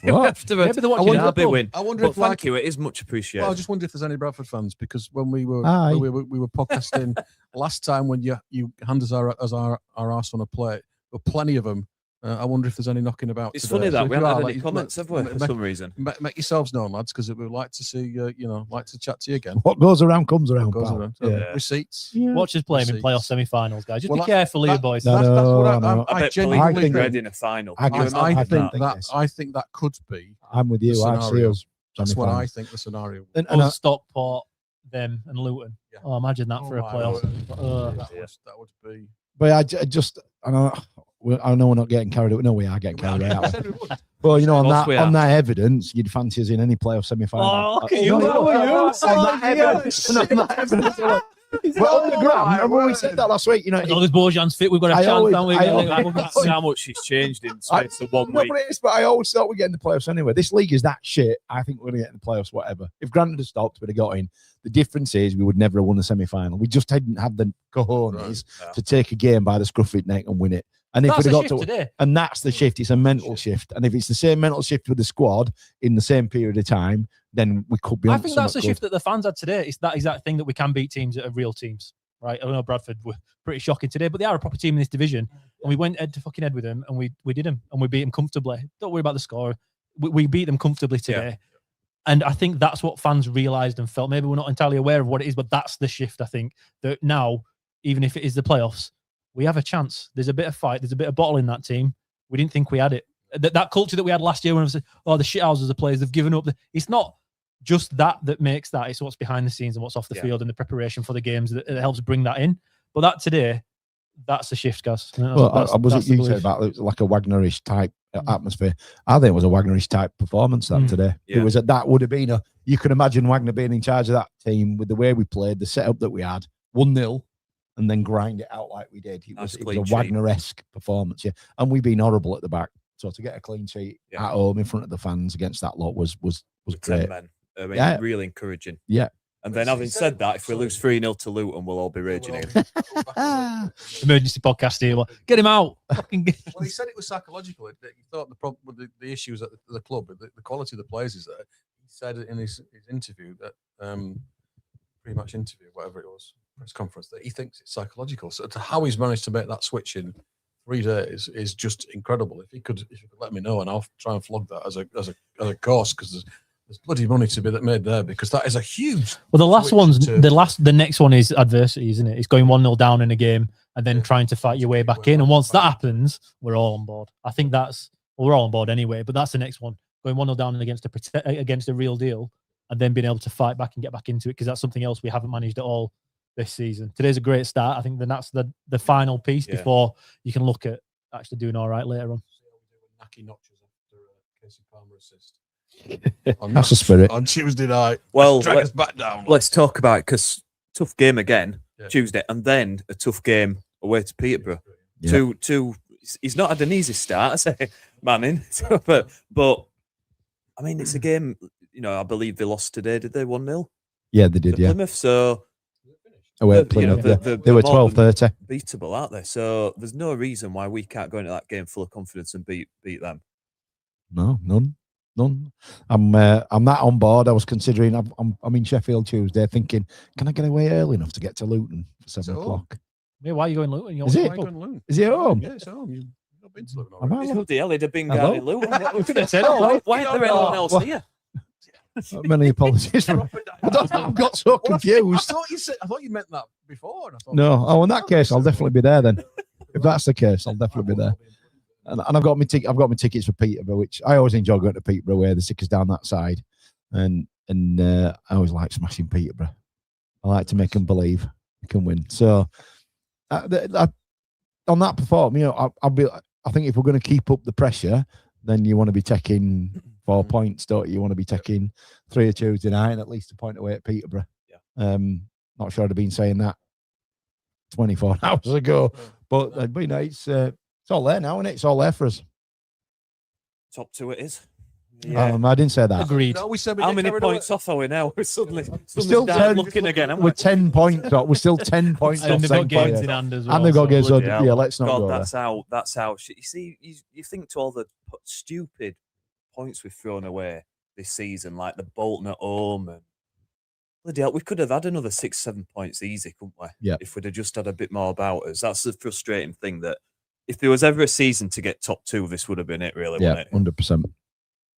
After a win. I wonder if thank you. It is much appreciated. Well, I just wonder if there's any Bradford fans, because when we were podcasting last time, when you handed us our arse on a plate, there were plenty of them. I wonder if there's any knocking about. It's today. funny that so we haven't had any comments, have we? For some reason, make yourselves known, lads, because we'd like to see like to chat to you again. What goes around comes around. So receipts. Watch us play him in playoff semi-finals, guys. Just be careful, you boys. That's what I genuinely think in a final. I think that could be. I'm with you. That's what I think the scenario. And Stockport, them, and Luton. Yeah. Oh, imagine that for a playoff. That would be. But I know we're not getting carried away. No, we are getting carried away. Well, on that evidence, you'd fancy us in any playoff semi-final. Oh, look at you! On that evidence. Well, on the ground, remember we said that last week. As long as Bojan's fit, we've got a chance, don't we? See how much he's changed in space of 1 week. But I always thought we'd get in the playoffs anyway. This league is that shit. I think we're going to get in the playoffs, whatever. If Granted had stopped, we'd have got in. The difference is we would never have won the semi-final. We just didn't have the cojones to take a game by the scruff of the neck and win it. And if we'd got today. And that's the shift. It's a mental shift. And if it's the same mental shift with the squad in the same period of time, then we could be. I think that's the shift that the fans had today. It's that exact thing that we can beat teams that are real teams, right? I don't know, Bradford were pretty shocking today, but they are a proper team in this division. And we went head to fucking head with them, and we did them, and we beat them comfortably. Don't worry about the score. We beat them comfortably today. Yeah. And I think that's what fans realised and felt. Maybe we're not entirely aware of what it is, but that's the shift, I think. That now, even if it is the playoffs, we have a chance. There's a bit of fight. There's a bit of bottle in that team. We didn't think we had it. That culture that we had last year when it was, the shithouses of players, they've given up. It's not just that makes that. It's what's behind the scenes and what's off the field and the preparation for the games that helps bring that in. But that today, that's a shift, guys. Was it you said about like a Wagnerish type atmosphere. I think it was a Wagnerish type performance that today. Yeah. It was that would have been you could imagine Wagner being in charge of that team with the way we played, the setup that we had, 1-0, and then grind it out like we did. It was a Wagner-esque performance, and we've been horrible at the back. So to get a clean sheet at home in front of the fans against that lot was great. 10 men. I mean, really encouraging. Yeah. And then having said that, if we lose 3-0 to Luton, we'll all be raging again. Emergency podcast here. Get him out. Well, he said it was psychological. He thought the problem with the issues at the club, the quality of the players is there. He said in his interview that pre-match interview, whatever it was, press conference, that he thinks it's psychological. So to how he's managed to make that switch in 3 days is just incredible. If you could let me know, and I'll try and flog that as a course, because there's bloody money to be made there, because that is a huge. Well, the next one is adversity, isn't it? It's going 1-0 down in a game and then trying to fight your way back in. And once that happens, we're all on board. I think we're all on board anyway. But that's the next one, going 1-0 down against a real deal, and then being able to fight back and get back into it, because that's something else we haven't managed at all this season. Today's a great start. I think then that's the final piece before you can look at actually doing all right later on. Nacky notches after Casey Palmer assist. That's the spirit. On Tuesday night. Well, drag us back down. Let's talk about it, because tough game again Tuesday, and then a tough game away to Peterborough. Yeah. He's not had an easy start, I say, Manning. but I mean, it's a game. I believe they lost today. Did they 1-0? Yeah, they did. Plymouth. So away at Plymouth. They were 12-30. Beatable, aren't they? So there's no reason why we can't go into that game full of confidence and beat them. No, none. I'm that on board. I was considering. I'm in Sheffield Tuesday, thinking, can I get away early enough to get to Luton for 7 o'clock? Yeah, why are you going Luton? Is it at home? Yeah, it's at home. You've not been to Luton Who already. the hell would have been guarding Luton? Why Why isn't there anyone else here? Many apologies. I've got so confused. I thought you meant that before. And I thought, No. Oh, in that case, I'll definitely be there then. If that's the case, I'll definitely be there. And I've got my tickets for Peterborough, which I always enjoy going to Peterborough, where the tickets down that side, and I always like smashing Peterborough. I like to make them believe we can win. So on that performance, I think if we're going to keep up the pressure, then you want to be taking 4 points, don't you? You want to be taking 3 Tuesday night, and at least a point away at Peterborough. Yeah. Not sure I'd have been saying that 24 hours ago, but it's all there now, isn't it? It's all there for us. Top 2 it is. Yeah. I didn't say that. Agreed. No, we said How many points off are we now? We're suddenly still looking again. We're 10 points off. We're still 10 points And off. they've got games in hand as well. And they've got games on. bloody Yeah, hell. let's not God, go there. that's how. You see, you think to all the stupid points we've thrown away this season, like the Bolton at home, and bloody hell, we could have had another 6-7 points easy, couldn't we? Yeah. If we'd have just had a bit more about us. That's the frustrating thing, that if there was ever a season to get top 2, this would have been it, really, Yeah, wouldn't it? 100%.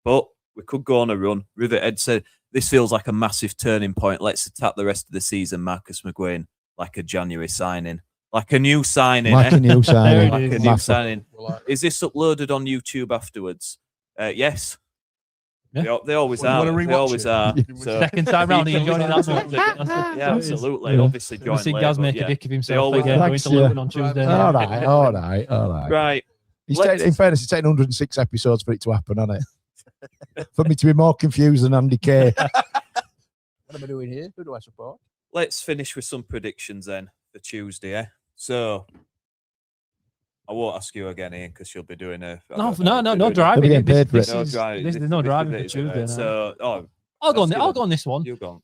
But we could go on a run. Rivethead said, this feels like a massive turning point. Let's attack the rest of the season, Marcus McGuane, like a January signing. Like a new signing. Like a new signing. Like a new Massive. signing. Is this uploaded on YouTube afterwards? Yes. Yeah. They always Well, you are. wanna They rewatch always it? are. So, Second time round, are you enjoying it that much? yeah, absolutely. Yeah. Obviously, We join see later, Gaz but make yeah. a dick of They himself always again, going Thanks, to yeah. Luton on Tuesday. All right. Right. In fairness, it's taken 106 episodes for it to happen, hasn't it? For me to be more confused than Andy Kay. What am I doing here? Who do I support? Let's finish with some predictions then for Tuesday. So, I won't ask you again, Ian, because you'll be doing a... No They'll driving. be getting paid for This it. is- There's no driving for Tuesday. No. So, I'll go let's on this one. you go on.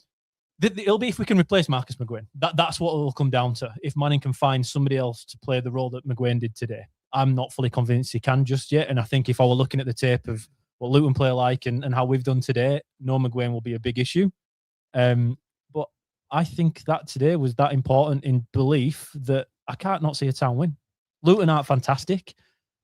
It'll be if we can replace Marcus McGuane. That's what it'll come down to. If Manning can find somebody else to play the role that McGuane did today. I'm not fully convinced he can just yet. And I think if I were looking at the tape of what Luton play like and how we've done today, no McGuane will be a big issue. But I think that today was that important in belief that I can't not see a Town win. Luton aren't fantastic.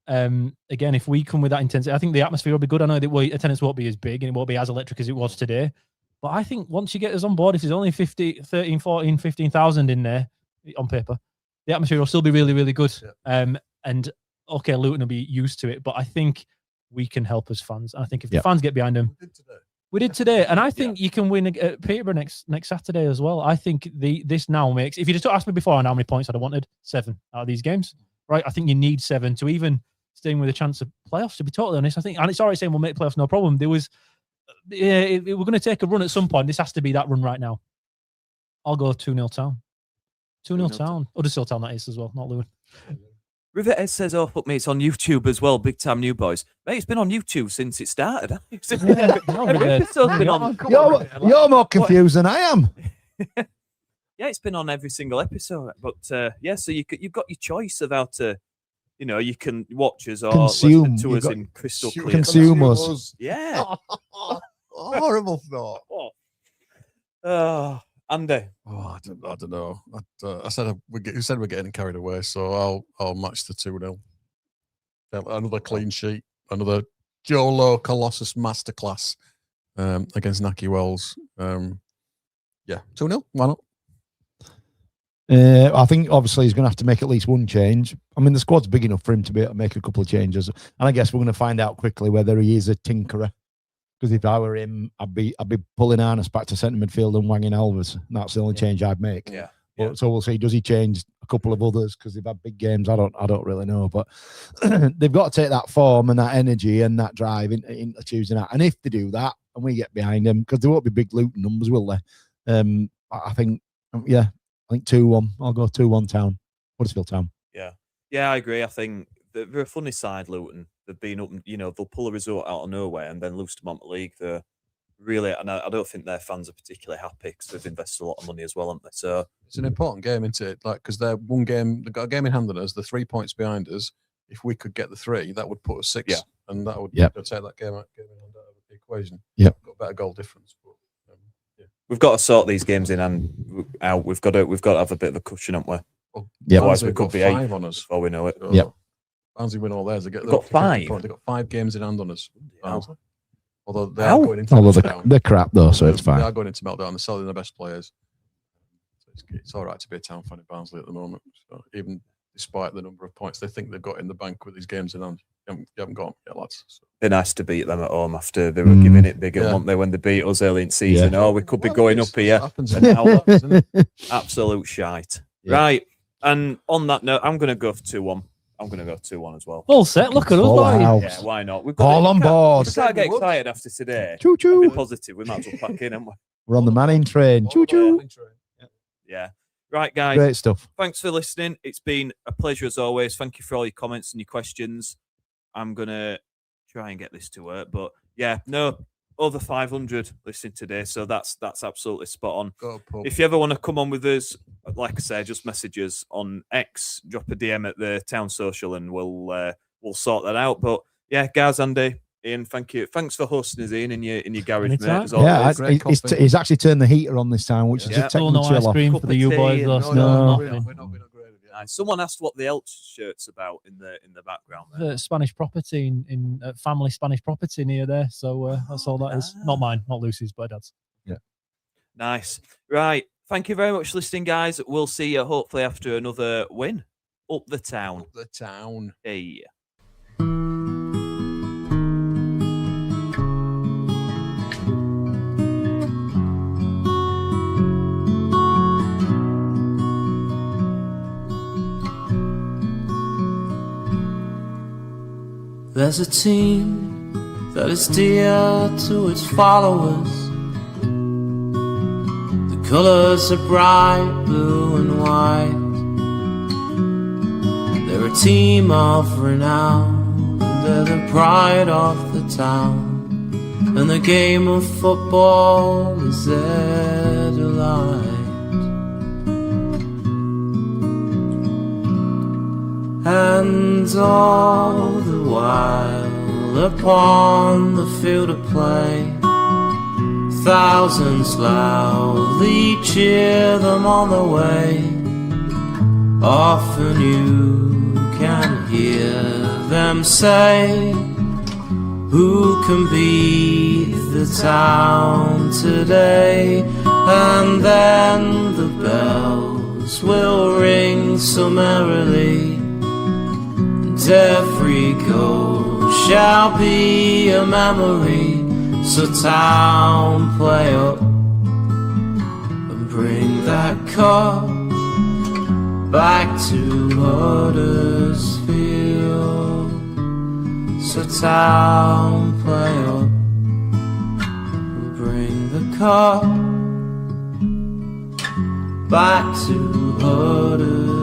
Again, if we come with that intensity, I think the atmosphere will be good. I know that attendance won't be as big and it won't be as electric as it was today. But I think once you get us on board, if there's only 13, 14, 15,000 in there on paper, the atmosphere will still be really, really good. Yeah. And okay, Luton will be used to it, but I think we can help as fans. And I think if the Yeah. fans get behind them, we did today. And I think you can win at Peterborough next Saturday as well. I think this now makes, if you just asked me before on how many points I'd have wanted, 7 out of these games, right? I think you need 7 to even staying with a chance of playoffs, to be totally honest. I think, and it's alright saying we'll make playoffs, no problem. There was, we're going to take a run at some point. This has to be that run right now. I'll go 2-0 Town. 2-0 Town. Huddersfield Town, that is, as well, not Lewin. Rivet says, "Oh fuck me, it's on YouTube as well. Big time new boys, mate. It's been on YouTube since it started. Every episode's been on. You're more confused than I am. Yeah, it's been on every single episode. But yeah, so you've got your choice of how to, you can watch us or Consume. listen to us in crystal clear. Consume us. Yeah. Horrible thought. Oh, Andy. Oh, I don't know. I said you said we're getting carried away, so I'll match the 2-0. Another clean sheet, another Jolo Colossus masterclass against Naki Wells. Yeah, 2-0. Why not? I think obviously he's going to have to make at least one change. I mean, the squad's big enough for him to be able to make a couple of changes, and I guess we're going to find out quickly whether he is a tinkerer. Because if I were him, I'd be pulling Arness back to centre midfield and wanging Alves. That's the only change I'd make. Yeah. But, so we'll see. Does he change a couple of others because they've had big games? I don't really know. But they've got to take that form and that energy and that drive into choosing that. And if they do that, and we get behind them, because there won't be big Luton numbers, will there? I think 2-1. I'll go 2-1 Town. Huddersfield Town. Yeah, I agree. I think they're a funny side, Luton. They've been up, they'll pull a result out of nowhere and then lose to Mont League. They're really, and I don't think their fans are particularly happy because they've invested a lot of money as well, haven't they? So it's an important game, isn't it? Like, because they've got a game in hand on us. They're 3 points behind us. If we could get the 3, that would put us 6, and that would take that game in hand out of the equation. Yep, got a better goal difference. But, we've got to sort these games in and out. We've got to have a bit of a cushion, haven't we? Well, otherwise we could be 5 on us before we know it. Yep. Barnsley win all theirs. They've got 5. They've got 5 games in hand on us. Wow. Although they are going into meltdown. They're crap though, so it's fine. They are going into meltdown. They're selling their best players. So it's all right to be a Town fan at Barnsley at the moment. So even despite the number of points they think they've got in the bank with these games in hand, you haven't got them yet, lads. So. Be nice to beat them at home after they were giving it bigger, weren't they, when they beat us early in season? Yeah. Oh, we could be going up here. Absolute shite. Yeah. Right. And on that note, I'm going to go for 2-1. I'm going to go 2-1 as well. All set. Look at us. Wow. Yeah, why not? We've got all on board. We can't get excited after today. Choo choo. Be positive. We might as well pack in, haven't we? We're on the Manning train. Choo choo. Yeah. Right, guys. Great stuff. Thanks for listening. It's been a pleasure as always. Thank you for all your comments and your questions. I'm going to try and get this to work. But yeah, over 500 listening today. So that's absolutely spot on. If you ever want to come on with us, like I say, just message us on X, drop a DM at the Town Social, and we'll sort that out. But yeah, guys, Andy, Ian, thank you. Thanks for hosting us, Ian, in your garage, mate. As always. Yeah, he's actually turned the heater on this time, which is just taking no the chill ice cream off. for the U boys. No, we're not going to Someone asked what the Elch shirt's about in the background. The Spanish property in family Spanish property near there. So that's all that is. Not mine, not Lucy's, but Dad's. Yeah. Nice. Right. Thank you very much for listening, guys. We'll see you hopefully after another win. Up the Town. Up the Town. Hey. There's a team that is dear to its followers. The colours are bright blue and white. They're a team of renown. They're the pride of the town. And the game of football is their delight. And all the while upon the field of play, thousands loudly cheer them on the way. Often you can hear them say, who can beat the town today? And then the bells will ring so merrily, and every goal shall be a memory. So town, play up and bring that cup back to Huddersfield. the town, play up, and bring the car back to Huddersfield.